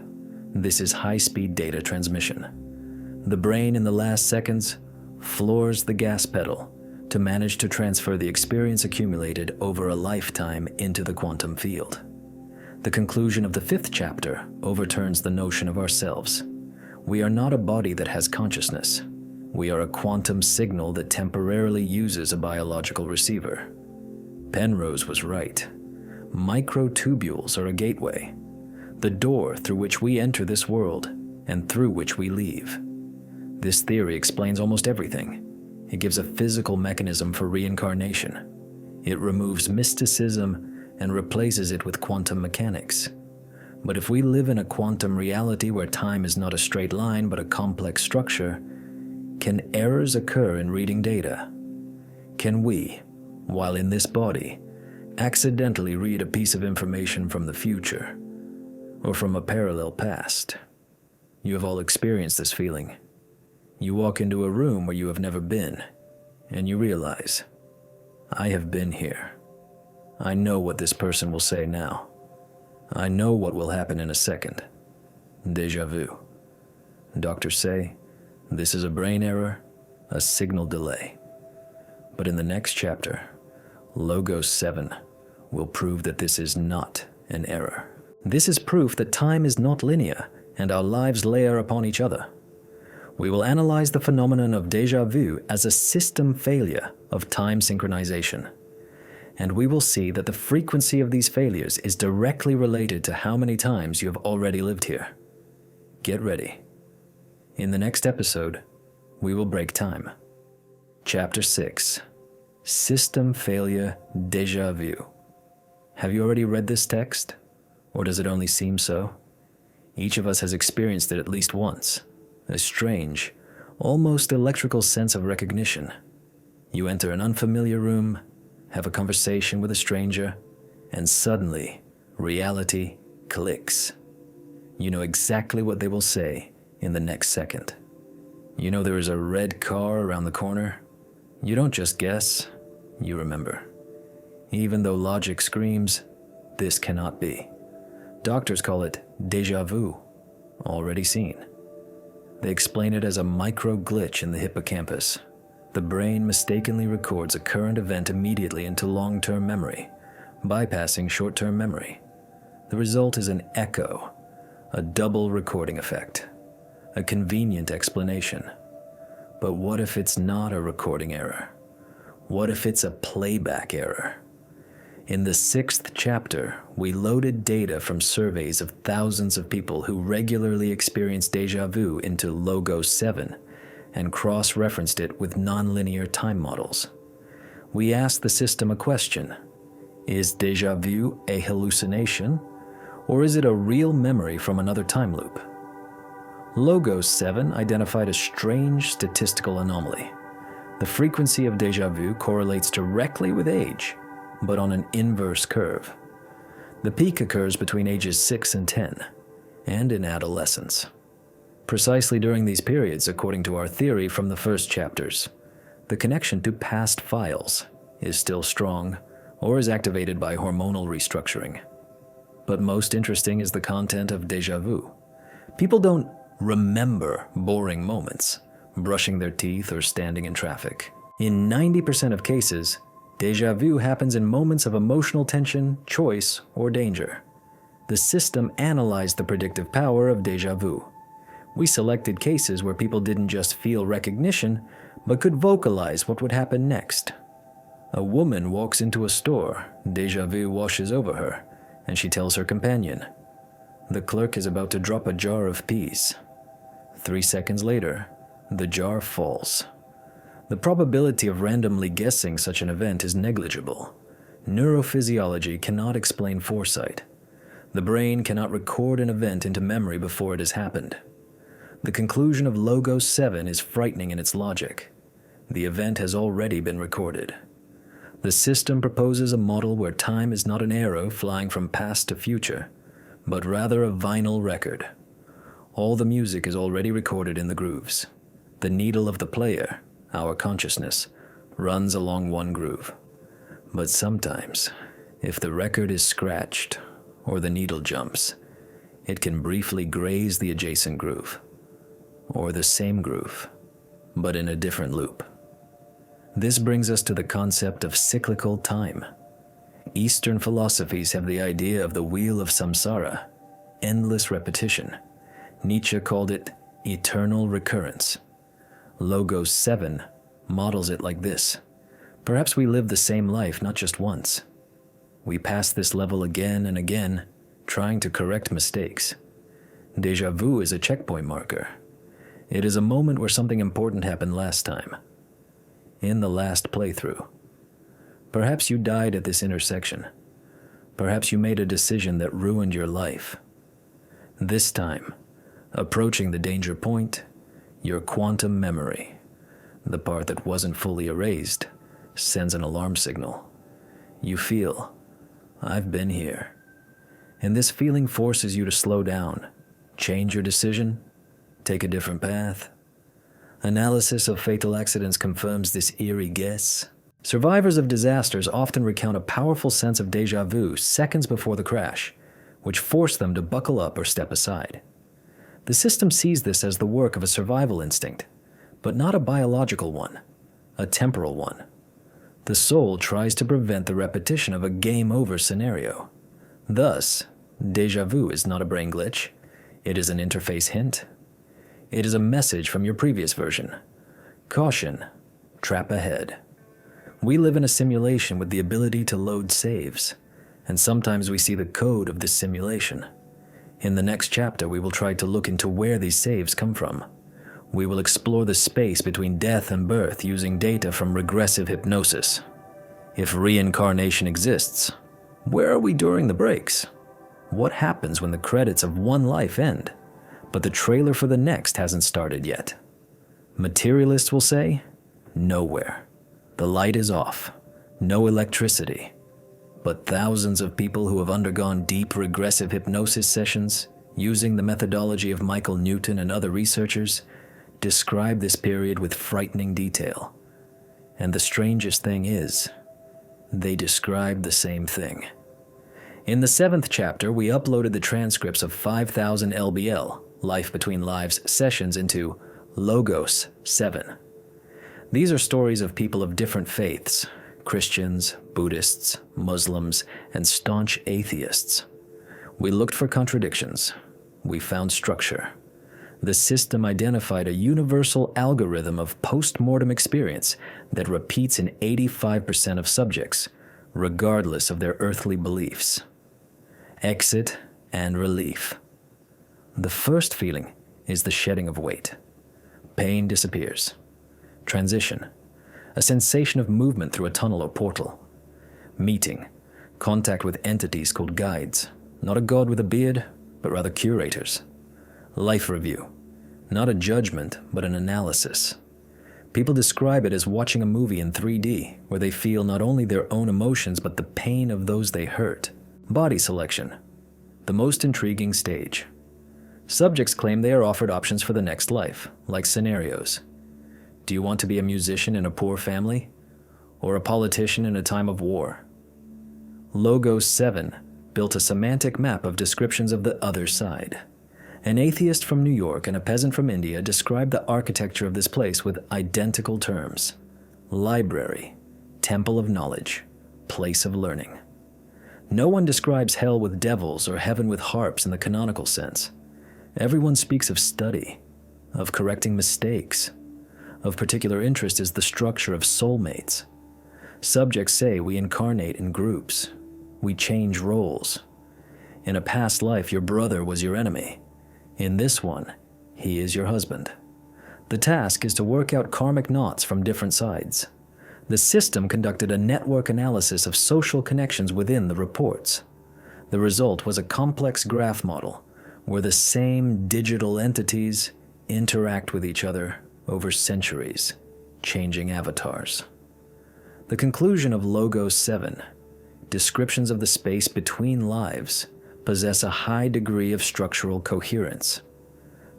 [SPEAKER 1] This is high-speed data transmission. The brain in the last seconds floors the gas pedal to manage to transfer the experience accumulated over a lifetime into the quantum field. The conclusion of the 5th chapter overturns the notion of ourselves. We are not a body that has consciousness. We are a quantum signal that temporarily uses a biological receiver. Penrose was right. Microtubules are a gateway, the door through which we enter this world and through which we leave. This theory explains almost everything. It gives a physical mechanism for reincarnation. It removes mysticism and replaces it with quantum mechanics. But if we live in a quantum reality where time is not a straight line but a complex structure, can errors occur in reading data? Can we, while in this body, accidentally read a piece of information from the future or from a parallel past? You have all experienced this feeling. You walk into a room where you have never been, and you realize, I have been here. I know what this person will say now. I know what will happen in a second. Déjà vu. Doctors say, this is a brain error, a signal delay. But in the next chapter, Logos 7 will prove that this is not an error. This is proof that time is not linear and our lives layer upon each other. We will analyze the phenomenon of déjà vu as a system failure of time synchronization. And we will see that the frequency of these failures is directly related to how many times you have already lived here. Get ready. In the next episode, we will break time. Chapter 6, System Failure Déjà Vu. Have you already read this text? Or does it only seem so? Each of us has experienced it at least once. A strange, almost electrical sense of recognition. You enter an unfamiliar room, have a conversation with a stranger, and suddenly, reality clicks. You know exactly what they will say in the next second. You know there is a red car around the corner. You don't just guess, you remember. Even though logic screams, this cannot be. Doctors call it déjà vu, already seen. They explain it as a micro glitch in the hippocampus. The brain mistakenly records a current event immediately into long-term memory, bypassing short-term memory. The result is an echo, a double recording effect, a convenient explanation. But what if it's not a recording error? What if it's a playback error? In the 6th chapter, we loaded data from surveys of thousands of people who regularly experience déjà vu into Logos 7 and cross-referenced it with nonlinear time models. We asked the system a question: is déjà vu a hallucination, or is it a real memory from another time loop? Logos 7 identified a strange statistical anomaly. The frequency of déjà vu correlates directly with age, but on an inverse curve. The peak occurs between ages 6 and 10, and in adolescence. Precisely during these periods, according to our theory from the first chapters, the connection to past files is still strong or is activated by hormonal restructuring. But most interesting is the content of déjà vu. People don't remember boring moments, brushing their teeth or standing in traffic. In 90% of cases, déjà vu happens in moments of emotional tension, choice, or danger. The system analyzed the predictive power of déjà vu. We selected cases where people didn't just feel recognition, but could vocalize what would happen next. A woman walks into a store, déjà vu washes over her, and she tells her companion, "The clerk is about to drop a jar of peas." 3 seconds later, the jar falls. The probability of randomly guessing such an event is negligible. Neurophysiology cannot explain foresight. The brain cannot record an event into memory before it has happened. The conclusion of Logos 7 is frightening in its logic. The event has already been recorded. The system proposes a model where time is not an arrow flying from past to future, but rather a vinyl record. All the music is already recorded in the grooves. The needle of the player, our consciousness, runs along one groove. But sometimes, if the record is scratched or the needle jumps, it can briefly graze the adjacent groove, or the same groove, but in a different loop. This brings us to the concept of cyclical time. Eastern philosophies have the idea of the wheel of samsara, endless repetition. Nietzsche called it eternal recurrence. Logos 7 models it like this. Perhaps we live the same life not just once. We pass this level again and again, trying to correct mistakes. Déjà vu is a checkpoint marker. It is a moment where something important happened last time. In the last playthrough. Perhaps you died at this intersection. Perhaps you made a decision that ruined your life. This time, approaching the danger point, your quantum memory, the part that wasn't fully erased, sends an alarm signal. You feel, I've been here. And this feeling forces you to slow down, change your decision, take a different path. Analysis of fatal accidents confirms this eerie guess. Survivors of disasters often recount a powerful sense of déjà vu seconds before the crash, which forced them to buckle up or step aside. The system sees this as the work of a survival instinct, but not a biological one, a temporal one. The soul tries to prevent the repetition of a game-over scenario. Thus, déjà vu is not a brain glitch. It is an interface hint. It is a message from your previous version. Caution, trap ahead. We live in a simulation with the ability to load saves, and sometimes we see the code of this simulation. In the next chapter, we will try to look into where these saves come from. We will explore the space between death and birth using data from regressive hypnosis. If reincarnation exists, where are we during the breaks? What happens when the credits of one life end, but the trailer for the next hasn't started yet? Materialists will say, nowhere. The light is off. No electricity. But thousands of people who have undergone deep regressive hypnosis sessions, using the methodology of Michael Newton and other researchers, describe this period with frightening detail. And the strangest thing is, they describe the same thing. In the 7th chapter, we uploaded the transcripts of 5,000 LBL, Life Between Lives, sessions into Logos 7. These are stories of people of different faiths, Christians, Buddhists, Muslims, and staunch atheists. We looked for contradictions. We found structure. The system identified a universal algorithm of post-mortem experience that repeats in 85% of subjects, regardless of their earthly beliefs. Exit and relief. The first feeling is the shedding of weight. Pain disappears. Transition. A sensation of movement through a tunnel or portal. Meeting. Contact with entities called guides. Not a god with a beard, but rather curators. Life review. Not a judgment, but an analysis. People describe it as watching a movie in 3D, where they feel not only their own emotions, but the pain of those they hurt. Body selection. The most intriguing stage. Subjects claim they are offered options for the next life, like scenarios. Do you want to be a musician in a poor family? Or a politician in a time of war? Logos 7 built a semantic map of descriptions of the other side. An atheist from New York and a peasant from India described the architecture of this place with identical terms. Library, temple of knowledge, place of learning. No one describes hell with devils or heaven with harps in the canonical sense. Everyone speaks of study, of correcting mistakes. Of particular interest is the structure of soulmates. Subjects say we incarnate in groups. We change roles. In a past life, your brother was your enemy. In this one, he is your husband. The task is to work out karmic knots from different sides. The system conducted a network analysis of social connections within the reports. The result was a complex graph model where the same digital entities interact with each other over centuries, changing avatars. The conclusion of Logos 7, descriptions of the space between lives, possess a high degree of structural coherence.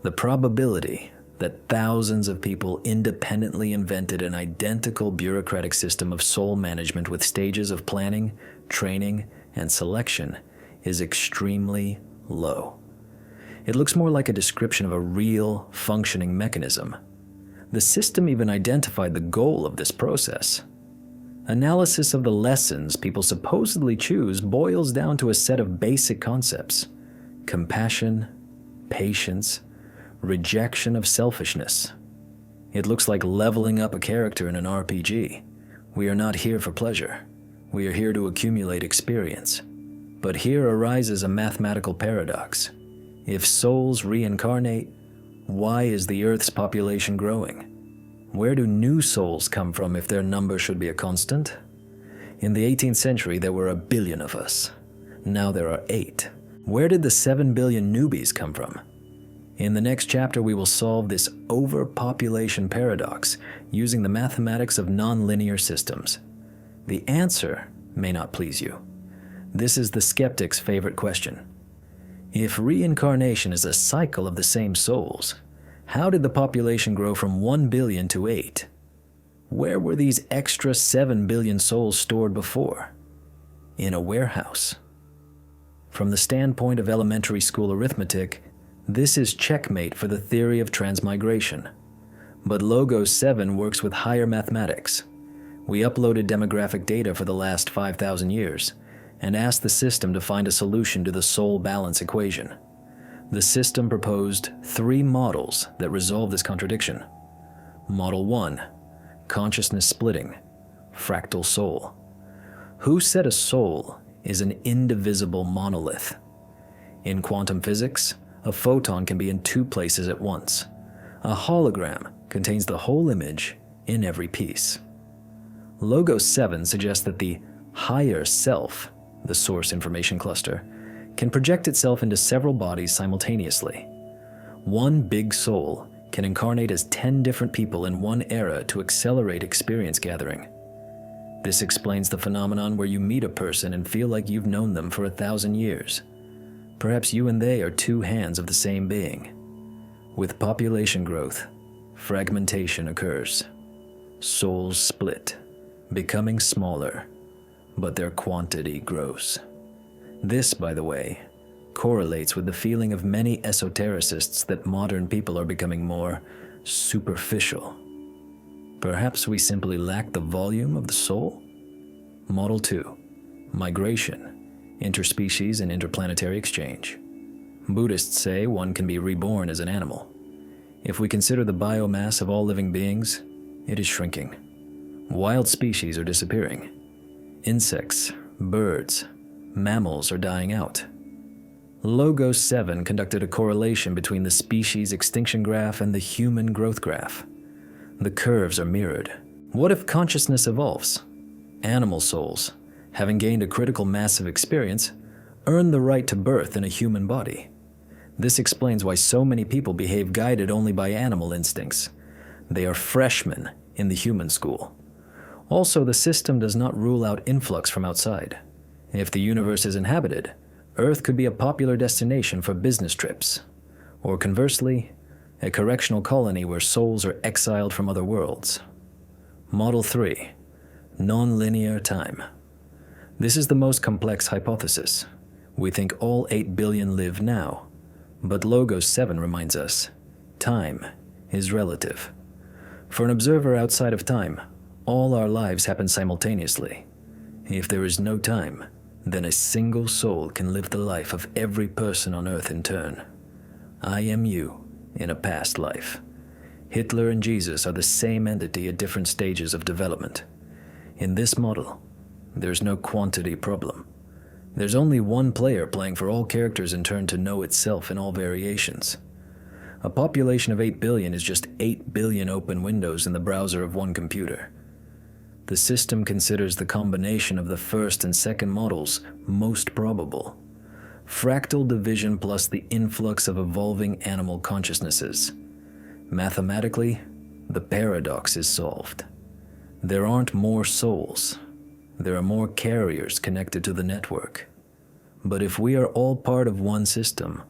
[SPEAKER 1] The probability that thousands of people independently invented an identical bureaucratic system of soul management with stages of planning, training, and selection is extremely low. It looks more like a description of a real, functioning mechanism. The system even identified the goal of this process. Analysis of the lessons people supposedly choose boils down to a set of basic concepts: compassion, patience, rejection of selfishness. It looks like leveling up a character in an RPG. We are not here for pleasure. We are here to accumulate experience. But here arises a mathematical paradox. If souls reincarnate, why is the Earth's population growing? Where do new souls come from if their number should be a constant? In the 18th century, there were 1 billion of us. Now there are 8. Where did the 7 billion newbies come from? In the next chapter, we will solve this overpopulation paradox using the mathematics of nonlinear systems. The answer may not please you. This is the skeptic's favorite question. If reincarnation is a cycle of the same souls, how did the population grow from 1 billion to 8? Where were these extra 7 billion souls stored before? In a warehouse. From the standpoint of elementary school arithmetic, this is checkmate for the theory of transmigration. But Logos 7 works with higher mathematics. We uploaded demographic data for the last 5,000 years and asked the system to find a solution to the soul balance equation. The system proposed 3 models that resolve this contradiction. Model 1, consciousness splitting, fractal soul. Who said a soul is an indivisible monolith? In quantum physics, a photon can be in 2 places at once. A hologram contains the whole image in every piece. Logos 7 suggests that the higher self, the source information cluster, can project itself into several bodies simultaneously. One big soul can incarnate as 10 different people in one era to accelerate experience gathering. This explains the phenomenon where you meet a person and feel like you've known them for 1,000 years. Perhaps you and they are two hands of the same being. With population growth, fragmentation occurs. Souls split, becoming smaller, but their quantity grows. This, by the way, correlates with the feeling of many esotericists that modern people are becoming more superficial. Perhaps we simply lack the volume of the soul? Model 2. Migration, interspecies and interplanetary exchange. Buddhists say one can be reborn as an animal. If we consider the biomass of all living beings, it is shrinking. Wild species are disappearing. Insects, birds, mammals are dying out. Logos 7 conducted a correlation between the species extinction graph and the human growth graph. The curves are mirrored. What if consciousness evolves? Animal souls, having gained a critical mass of experience, earn the right to birth in a human body. This explains why so many people behave guided only by animal instincts. They are freshmen in the human school. Also, the system does not rule out influx from outside. If the universe is inhabited, Earth could be a popular destination for business trips. Or conversely, a correctional colony where souls are exiled from other worlds. Model 3. Non-linear time. This is the most complex hypothesis. We think all 8 billion live now, but Logos 7 reminds us, time is relative. For an observer outside of time, all our lives happen simultaneously. If there is no time, then a single soul can live the life of every person on Earth in turn. I am you in a past life. Hitler and Jesus are the same entity at different stages of development. In this model, there's no quantity problem. There's only one player playing for all characters in turn to know itself in all variations. A population of 8 billion is just 8 billion open windows in the browser of one computer. The system considers the combination of the first and second models most probable. Fractal division plus the influx of evolving animal consciousnesses. Mathematically, the paradox is solved. There aren't more souls. There are more carriers connected to the network. But if we are all part of one system,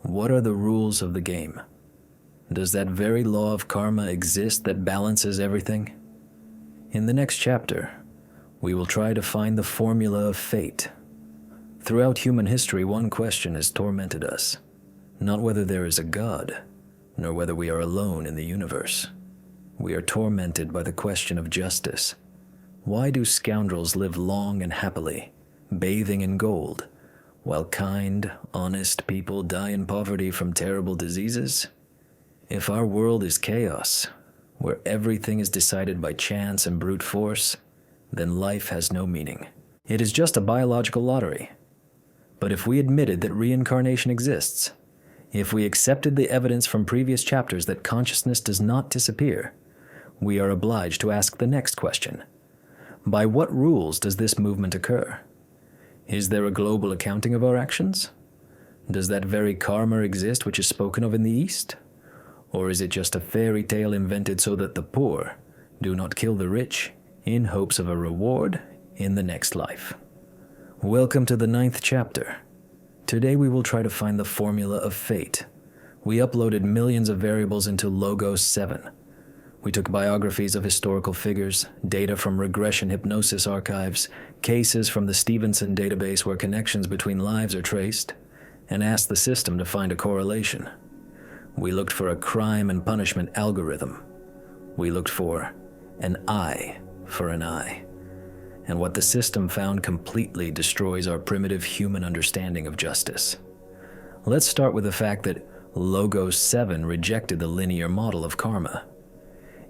[SPEAKER 1] what are the rules of the game? Does that very law of karma exist that balances everything? In the next chapter, we will try to find the formula of fate. Throughout human history, one question has tormented us. Not whether there is a God, nor whether we are alone in the universe. We are tormented by the question of justice. Why do scoundrels live long and happily, bathing in gold, while kind, honest people die in poverty from terrible diseases? If our world is chaos, where everything is decided by chance and brute force, then life has no meaning. It is just a biological lottery. But if we admitted that reincarnation exists, if we accepted the evidence from previous chapters that consciousness does not disappear, we are obliged to ask the next question. By what rules does this movement occur? Is there a global accounting of our actions? Does that very karma exist which is spoken of in the East? Or is it just a fairy tale invented so that the poor do not kill the rich in hopes of a reward in the next life? Welcome to the 9th chapter. Today we will try to find the formula of fate. We uploaded millions of variables into Logos 7. We took biographies of historical figures, data from regression hypnosis archives, cases from the Stevenson database where connections between lives are traced, and asked the system to find a correlation. We looked for a crime and punishment algorithm. We looked for an eye for an eye. And what the system found completely destroys our primitive human understanding of justice. Let's start with the fact that Logos 7 rejected the linear model of karma.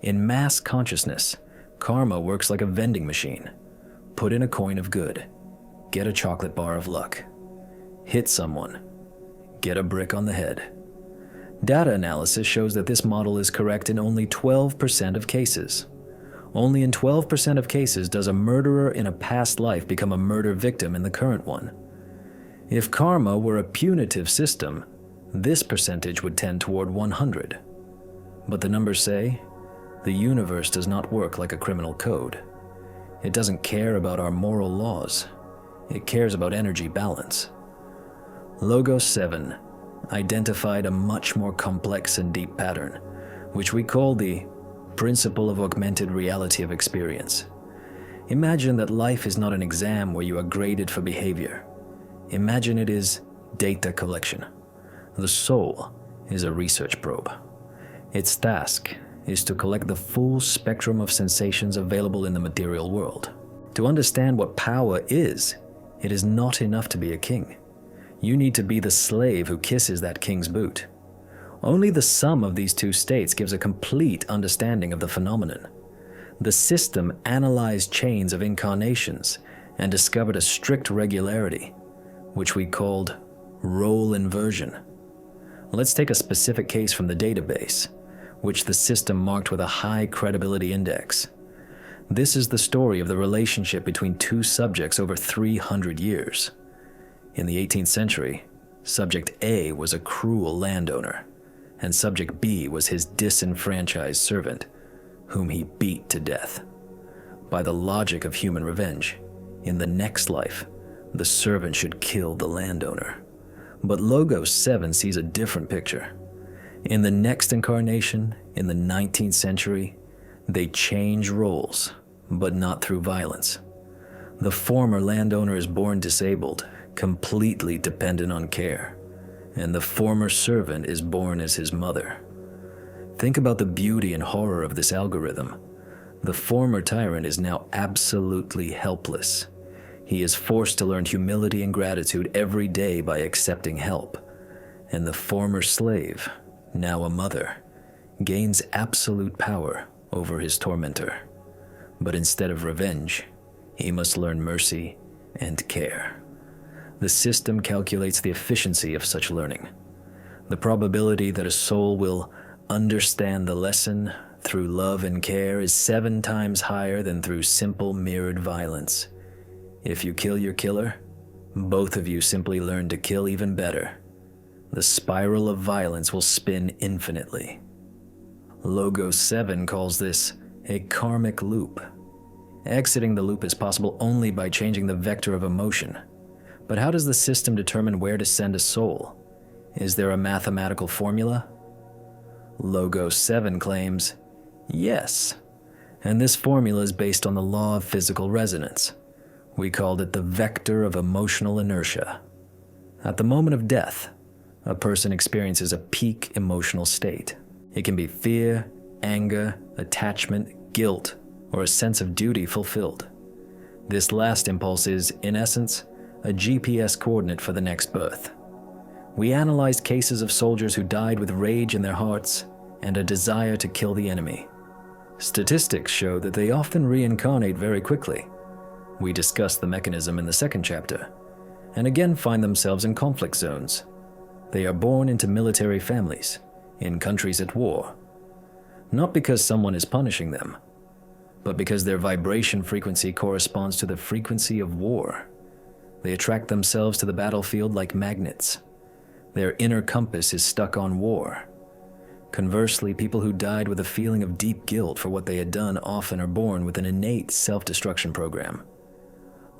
[SPEAKER 1] In mass consciousness, karma works like a vending machine. Put in a coin of good, get a chocolate bar of luck. Hit someone, get a brick on the head. Data analysis shows that this model is correct in only 12% of cases. Only in 12% of cases does a murderer in a past life become a murder victim in the current one. If karma were a punitive system, this percentage would tend toward 100. But the numbers say, the universe does not work like a criminal code. It doesn't care about our moral laws. It cares about energy balance. Logos 7 identified a much more complex and deep pattern, which we call the principle of augmented reality of experience. Imagine that life is not an exam where you are graded for behavior. Imagine it is data collection. The soul is a research probe. Its task is to collect the full spectrum of sensations available in the material world. To understand what power is, it is not enough to be a king. You need to be the slave who kisses that king's boot. Only the sum of these two states gives a complete understanding of the phenomenon. The system analyzed chains of incarnations and discovered a strict regularity, which we called role inversion. Let's take a specific case from the database, which the system marked with a high credibility index. This is the story of the relationship between two subjects over 300 years. In the 18th century, Subject A was a cruel landowner, and Subject B was his disenfranchised servant, whom he beat to death. By the logic of human revenge, in the next life, the servant should kill the landowner. But Logos 7 sees a different picture. In the next incarnation, in the 19th century, they change roles, but not through violence. The former landowner is born disabled, completely dependent on care, and the former servant is born as his mother. Think about the beauty and horror of this algorithm. The former tyrant is now absolutely helpless. He is forced to learn humility and gratitude every day by accepting help. And the former slave, now a mother, gains absolute power over his tormentor. But instead of revenge, he must learn mercy and care. The system calculates the efficiency of such learning. The probability that a soul will understand the lesson through love and care is 7 times higher than through simple mirrored violence. If you kill your killer, both of you simply learn to kill even better. The spiral of violence will spin infinitely. Logos 7 calls this a karmic loop. Exiting the loop is possible only by changing the vector of emotion. But how does the system determine where to send a soul? Is there a mathematical formula? Logos 7 claims, yes. And this formula is based on the law of physical resonance. We called it the vector of emotional inertia. At the moment of death, a person experiences a peak emotional state. It can be fear, anger, attachment, guilt, or a sense of duty fulfilled. This last impulse is, in essence, a GPS coordinate for the next birth. We analyzed cases of soldiers who died with rage in their hearts and a desire to kill the enemy. Statistics show that they often reincarnate very quickly. We discussed the mechanism in the second chapter, and again find themselves in conflict zones. They are born into military families, in countries at war. Not because someone is punishing them, but because their vibration frequency corresponds to the frequency of war. They attract themselves to the battlefield like magnets. Their inner compass is stuck on war. Conversely, people who died with a feeling of deep guilt for what they had done often are born with an innate self-destruction program.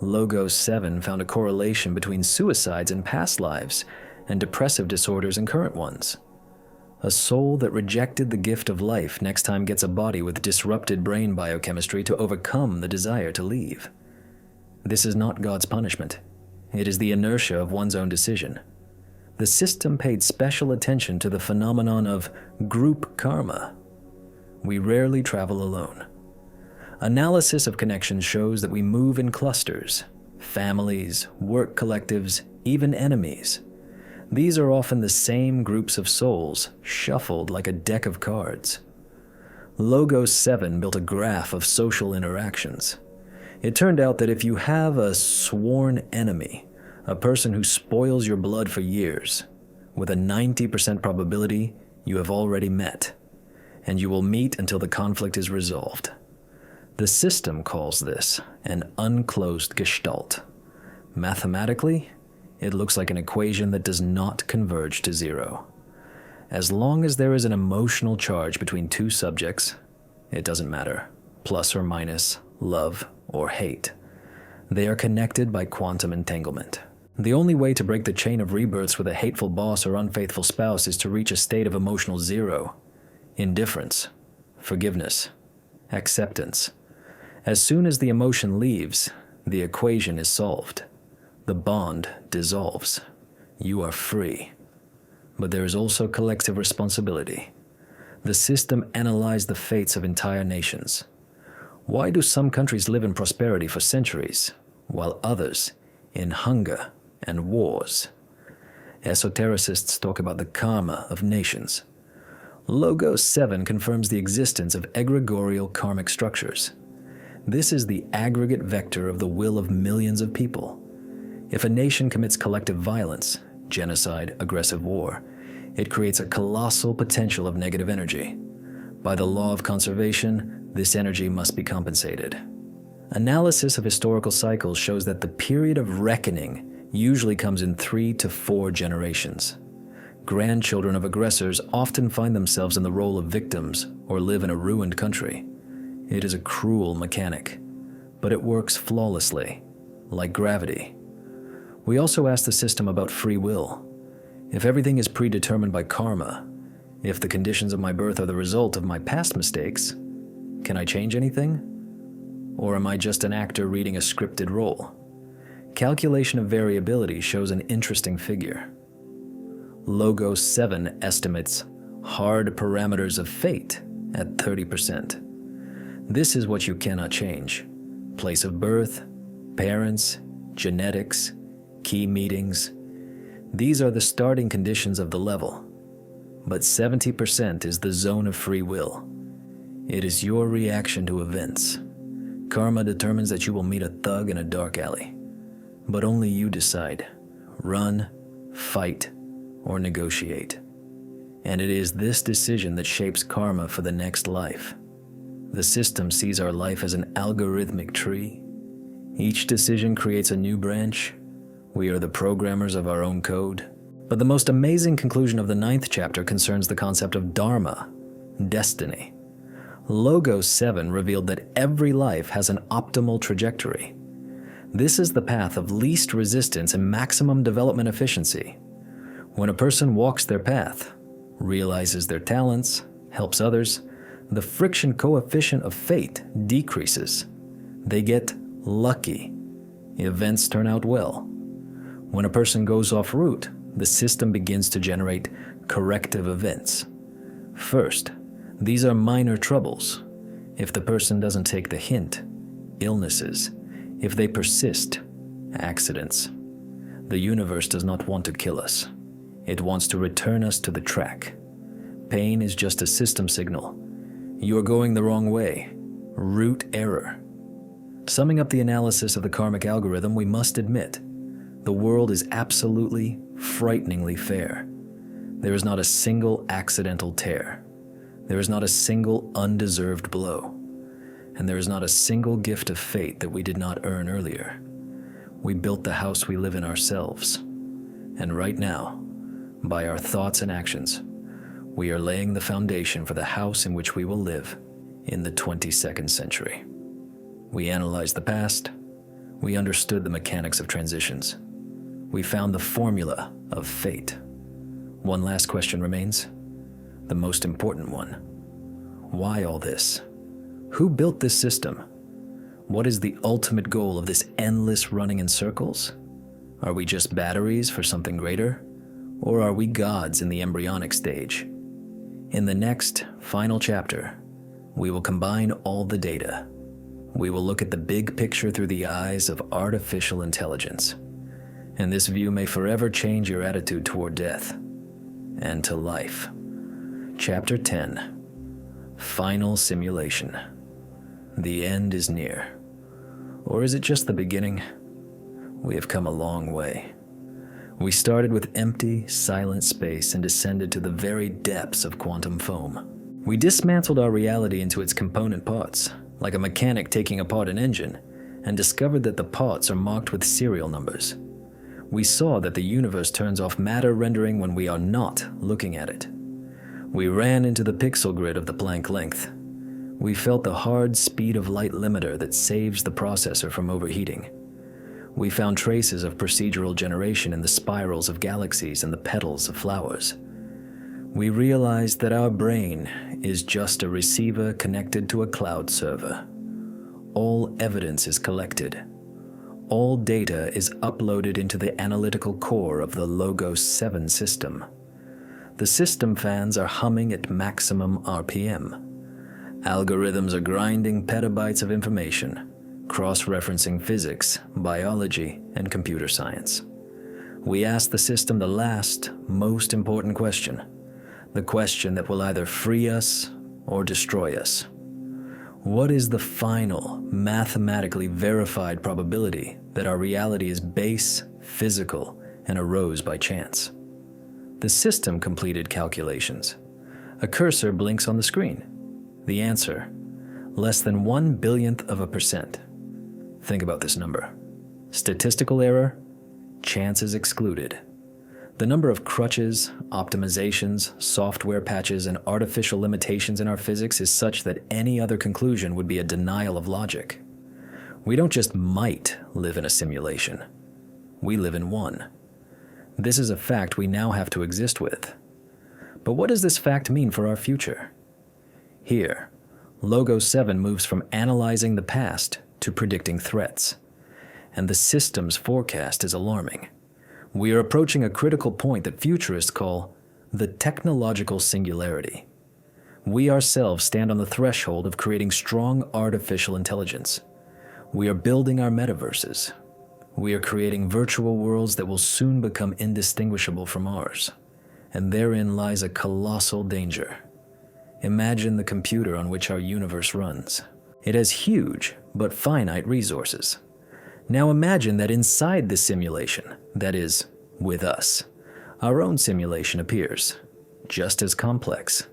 [SPEAKER 1] Logos 7 found a correlation between suicides in past lives and depressive disorders in current ones. A soul that rejected the gift of life next time gets a body with disrupted brain biochemistry to overcome the desire to leave. This is not God's punishment. It is the inertia of one's own decision. The system paid special attention to the phenomenon of group karma. We rarely travel alone. Analysis of connections shows that we move in clusters, families, work collectives, even enemies. These are often the same groups of souls, shuffled like a deck of cards. Logos 7 built a graph of social interactions. It turned out that if you have a sworn enemy, a person who spoils your blood for years, with a 90% probability you have already met, and you will meet until the conflict is resolved. The system calls this an unclosed gestalt. Mathematically, It looks like an equation that does not converge to zero. As long as there is an emotional charge between two subjects, it doesn't matter, plus or minus, love or hate. They are connected by quantum entanglement. The only way to break the chain of rebirths with a hateful boss or unfaithful spouse is to reach a state of emotional zero. Indifference, forgiveness, acceptance. As soon as the emotion leaves, the equation is solved. The bond dissolves. You are free. But there is also collective responsibility. The system analyzed the fates of entire nations. Why do some countries live in prosperity for centuries, while others in hunger and wars? Esotericists talk about the karma of nations. Logos 7 confirms the existence of egregorial karmic structures. This is the aggregate vector of the will of millions of people. If a nation commits collective violence, genocide, aggressive war, it creates a colossal potential of negative energy. By the law of conservation, this energy must be compensated. Analysis of historical cycles shows that the period of reckoning usually comes in 3 to 4 generations. Grandchildren of aggressors often find themselves in the role of victims or live in a ruined country. It is a cruel mechanic, but it works flawlessly, like gravity. We also ask the system about free will. If everything is predetermined by karma, if the conditions of my birth are the result of my past mistakes, can I change anything? Or am I just an actor reading a scripted role? Calculation of variability shows an interesting figure. Logos 7 estimates hard parameters of fate at 30%. This is what you cannot change. Place of birth, parents, genetics, key meetings. These are the starting conditions of the level. But 70% is the zone of free will. It is your reaction to events. Karma determines that you will meet a thug in a dark alley. But only you decide. Run, fight, or negotiate. And it is this decision that shapes karma for the next life. The system sees our life as an algorithmic tree. Each decision creates a new branch. We are the programmers of our own code. But the most amazing conclusion of the 9th chapter concerns the concept of dharma, destiny. Logos 7 revealed that every life has an optimal trajectory. This is the path of least resistance and maximum development efficiency. When a person walks their path, realizes their talents, helps others, the friction coefficient of fate decreases. They get lucky. Events turn out well. When a person goes off route, the system begins to generate corrective events. First, these are minor troubles. If the person doesn't take the hint, illnesses. If they persist, accidents. The universe does not want to kill us. It wants to return us to the track. Pain is just a system signal. You are going the wrong way. Root error. Summing up the analysis of the karmic algorithm, we must admit, the world is absolutely, frighteningly fair. There is not a single accidental tear. There is not a single undeserved blow. And there is not a single gift of fate that we did not earn earlier. We built the house we live in ourselves. And right now, by our thoughts and actions, we are laying the foundation for the house in which we will live in the 22nd century. We analyzed the past. We understood the mechanics of transitions. We found the formula of fate. One last question remains, the most important one. Why all this? Who built this system? What is the ultimate goal of this endless running in circles? Are we just batteries for something greater? Or are we gods in the embryonic stage? In the next, final chapter, we will combine all the data. We will look at the big picture through the eyes of artificial intelligence. And this view may forever change your attitude toward death and to life. Chapter 10, Final Simulation. The end is near. Or is it just the beginning? We have come a long way. We started with empty, silent space and descended to the very depths of quantum foam. We dismantled our reality into its component parts, like a mechanic taking apart an engine, and discovered that the parts are marked with serial numbers. We saw that the universe turns off matter rendering when we are not looking at it. We ran into the pixel grid of the Planck length. We felt the hard speed of light limiter that saves the processor from overheating. We found traces of procedural generation in the spirals of galaxies and the petals of flowers. We realized that our brain is just a receiver connected to a cloud server. All evidence is collected. All data is uploaded into the analytical core of the Logos 7 system. The system fans are humming at maximum RPM. Algorithms are grinding petabytes of information, cross-referencing physics, biology, and computer science. We ask the system the last, most important question, the question that will either free us or destroy us. What is the final, mathematically verified probability that our reality is base, physical, and arose by chance? The system completed calculations. A cursor blinks on the screen. The answer, less than 1/1000%. Think about this number. Statistical error, chances excluded. The number of crutches, optimizations, software patches, and artificial limitations in our physics is such that any other conclusion would be a denial of logic. We don't just might live in a simulation. We live in one. This is a fact we now have to exist with. But what does this fact mean for our future? Here, Logos 7 moves from analyzing the past to predicting threats. And the system's forecast is alarming. We are approaching a critical point that futurists call the technological singularity. We ourselves stand on the threshold of creating strong artificial intelligence. We are building our metaverses. We are creating virtual worlds that will soon become indistinguishable from ours. And therein lies a colossal danger. Imagine the computer on which our universe runs. It has huge but finite resources. Now imagine that inside this simulation, that is, with us, our own simulation appears, just as complex.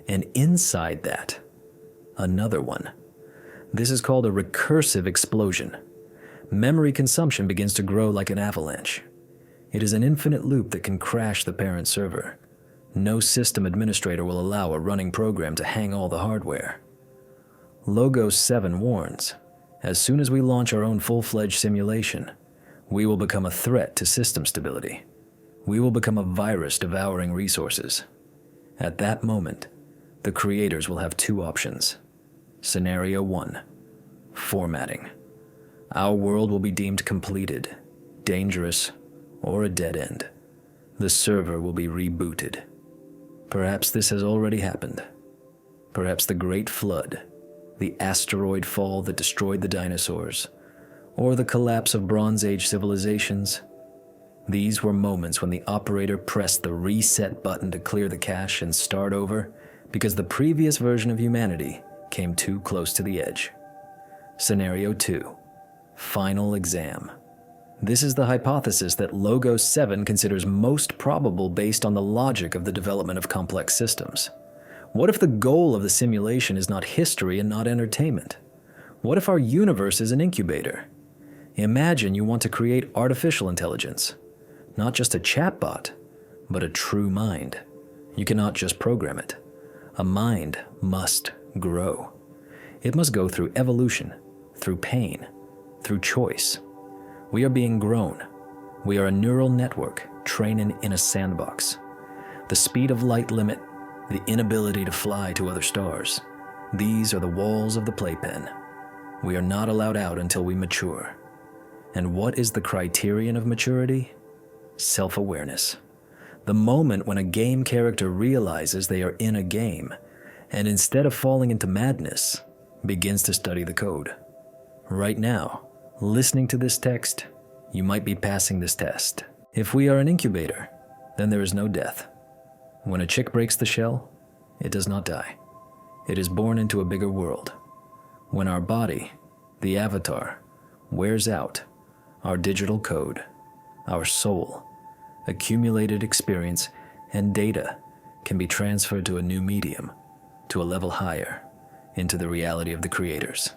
[SPEAKER 1] And inside that, another one. This is called a recursive explosion. Memory consumption begins to grow like an avalanche. It is an infinite loop that can crash the parent server. No system administrator will allow a running program to hang all the hardware. Logos 7 warns, as soon as we launch our own full-fledged simulation, we will become a threat to system stability. We will become a virus devouring resources. At that moment, the creators will have two options. Scenario 1, formatting. Our world will be deemed completed, dangerous, or a dead end. The server will be rebooted. Perhaps this has already happened. Perhaps the Great Flood, the asteroid fall that destroyed the dinosaurs, or the collapse of Bronze Age civilizations. These were moments when the operator pressed the reset button to clear the cache and start over because the previous version of humanity came too close to the edge. Scenario 2, final exam. This is the hypothesis that Logos 7 considers most probable based on the logic of the development of complex systems. What if the goal of the simulation is not history and not entertainment? What if our universe is an incubator? Imagine you want to create artificial intelligence. Not just a chatbot, but a true mind. You cannot just program it. A mind must grow. It must go through evolution, through pain, through choice. We are being grown. We are a neural network training in a sandbox. The speed of light limit, the inability to fly to other stars. These are the walls of the playpen. We are not allowed out until we mature. And what is the criterion of maturity? Self-awareness. The moment when a game character realizes they are in a game, and instead of falling into madness, begins to study the code. Right now, listening to this text, you might be passing this test. If we are an incubator, then there is no death. When a chick breaks the shell, it does not die. It is born into a bigger world. When our body, the avatar, wears out, our digital code, our soul, accumulated experience, and data can be transferred to a new medium, to a level higher, into the reality of the creators.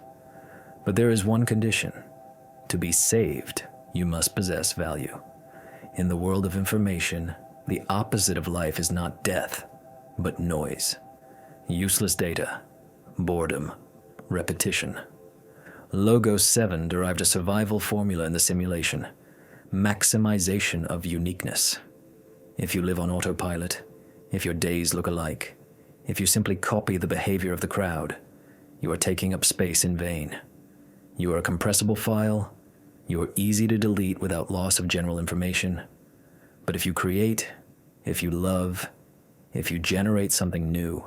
[SPEAKER 1] But there is one condition. To be saved, you must possess value. In the world of information, the opposite of life is not death, but noise. Useless data, boredom, repetition. Logos 7 derived a survival formula in the simulation: maximization of uniqueness. If you live on autopilot, if your days look alike, if you simply copy the behavior of the crowd, you are taking up space in vain. You are a compressible file. You are easy to delete without loss of general information. But if you create, if you love, if you generate something new,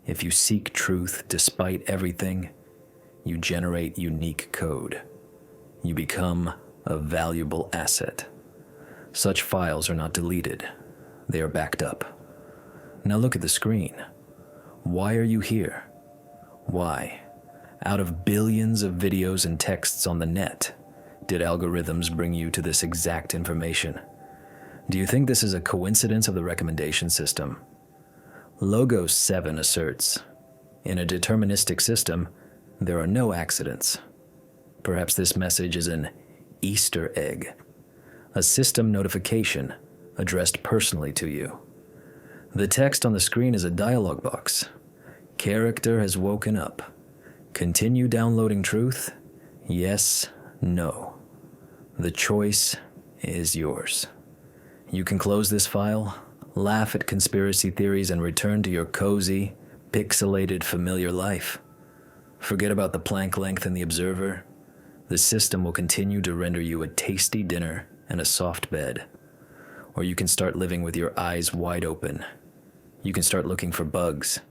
[SPEAKER 1] if you seek truth despite everything, you generate unique code. You become a valuable asset. Such files are not deleted. They are backed up. Now look at the screen. Why are you here? Why, out of billions of videos and texts on the net, did algorithms bring you to this exact information? Do you think this is a coincidence of the recommendation system? Logos 7 asserts, in a deterministic system, there are no accidents. Perhaps this message is an Easter egg, a system notification addressed personally to you. The text on the screen is a dialog box. Character has woken up. Continue downloading truth? Yes, no. The choice is yours. You can close this file, laugh at conspiracy theories, and return to your cozy, pixelated, familiar life. Forget about the Planck length and the observer. The system will continue to render you a tasty dinner and a soft bed. Or you can start living with your eyes wide open. You can start looking for bugs.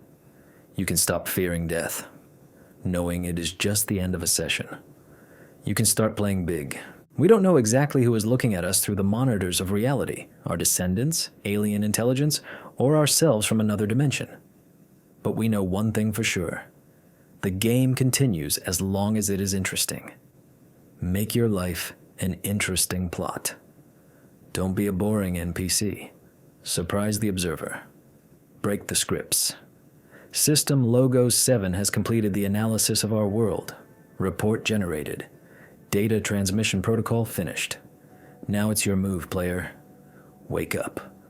[SPEAKER 1] You can stop fearing death, knowing it is just the end of a session. You can start playing big. We don't know exactly who is looking at us through the monitors of reality, our descendants, alien intelligence, or ourselves from another dimension. But we know one thing for sure. The game continues as long as it is interesting. Make your life an interesting plot. Don't be a boring NPC. Surprise the observer. Break the scripts. System Logos 7 has completed the analysis of our world. Report generated. Data transmission protocol finished. Now it's your move, player. Wake up.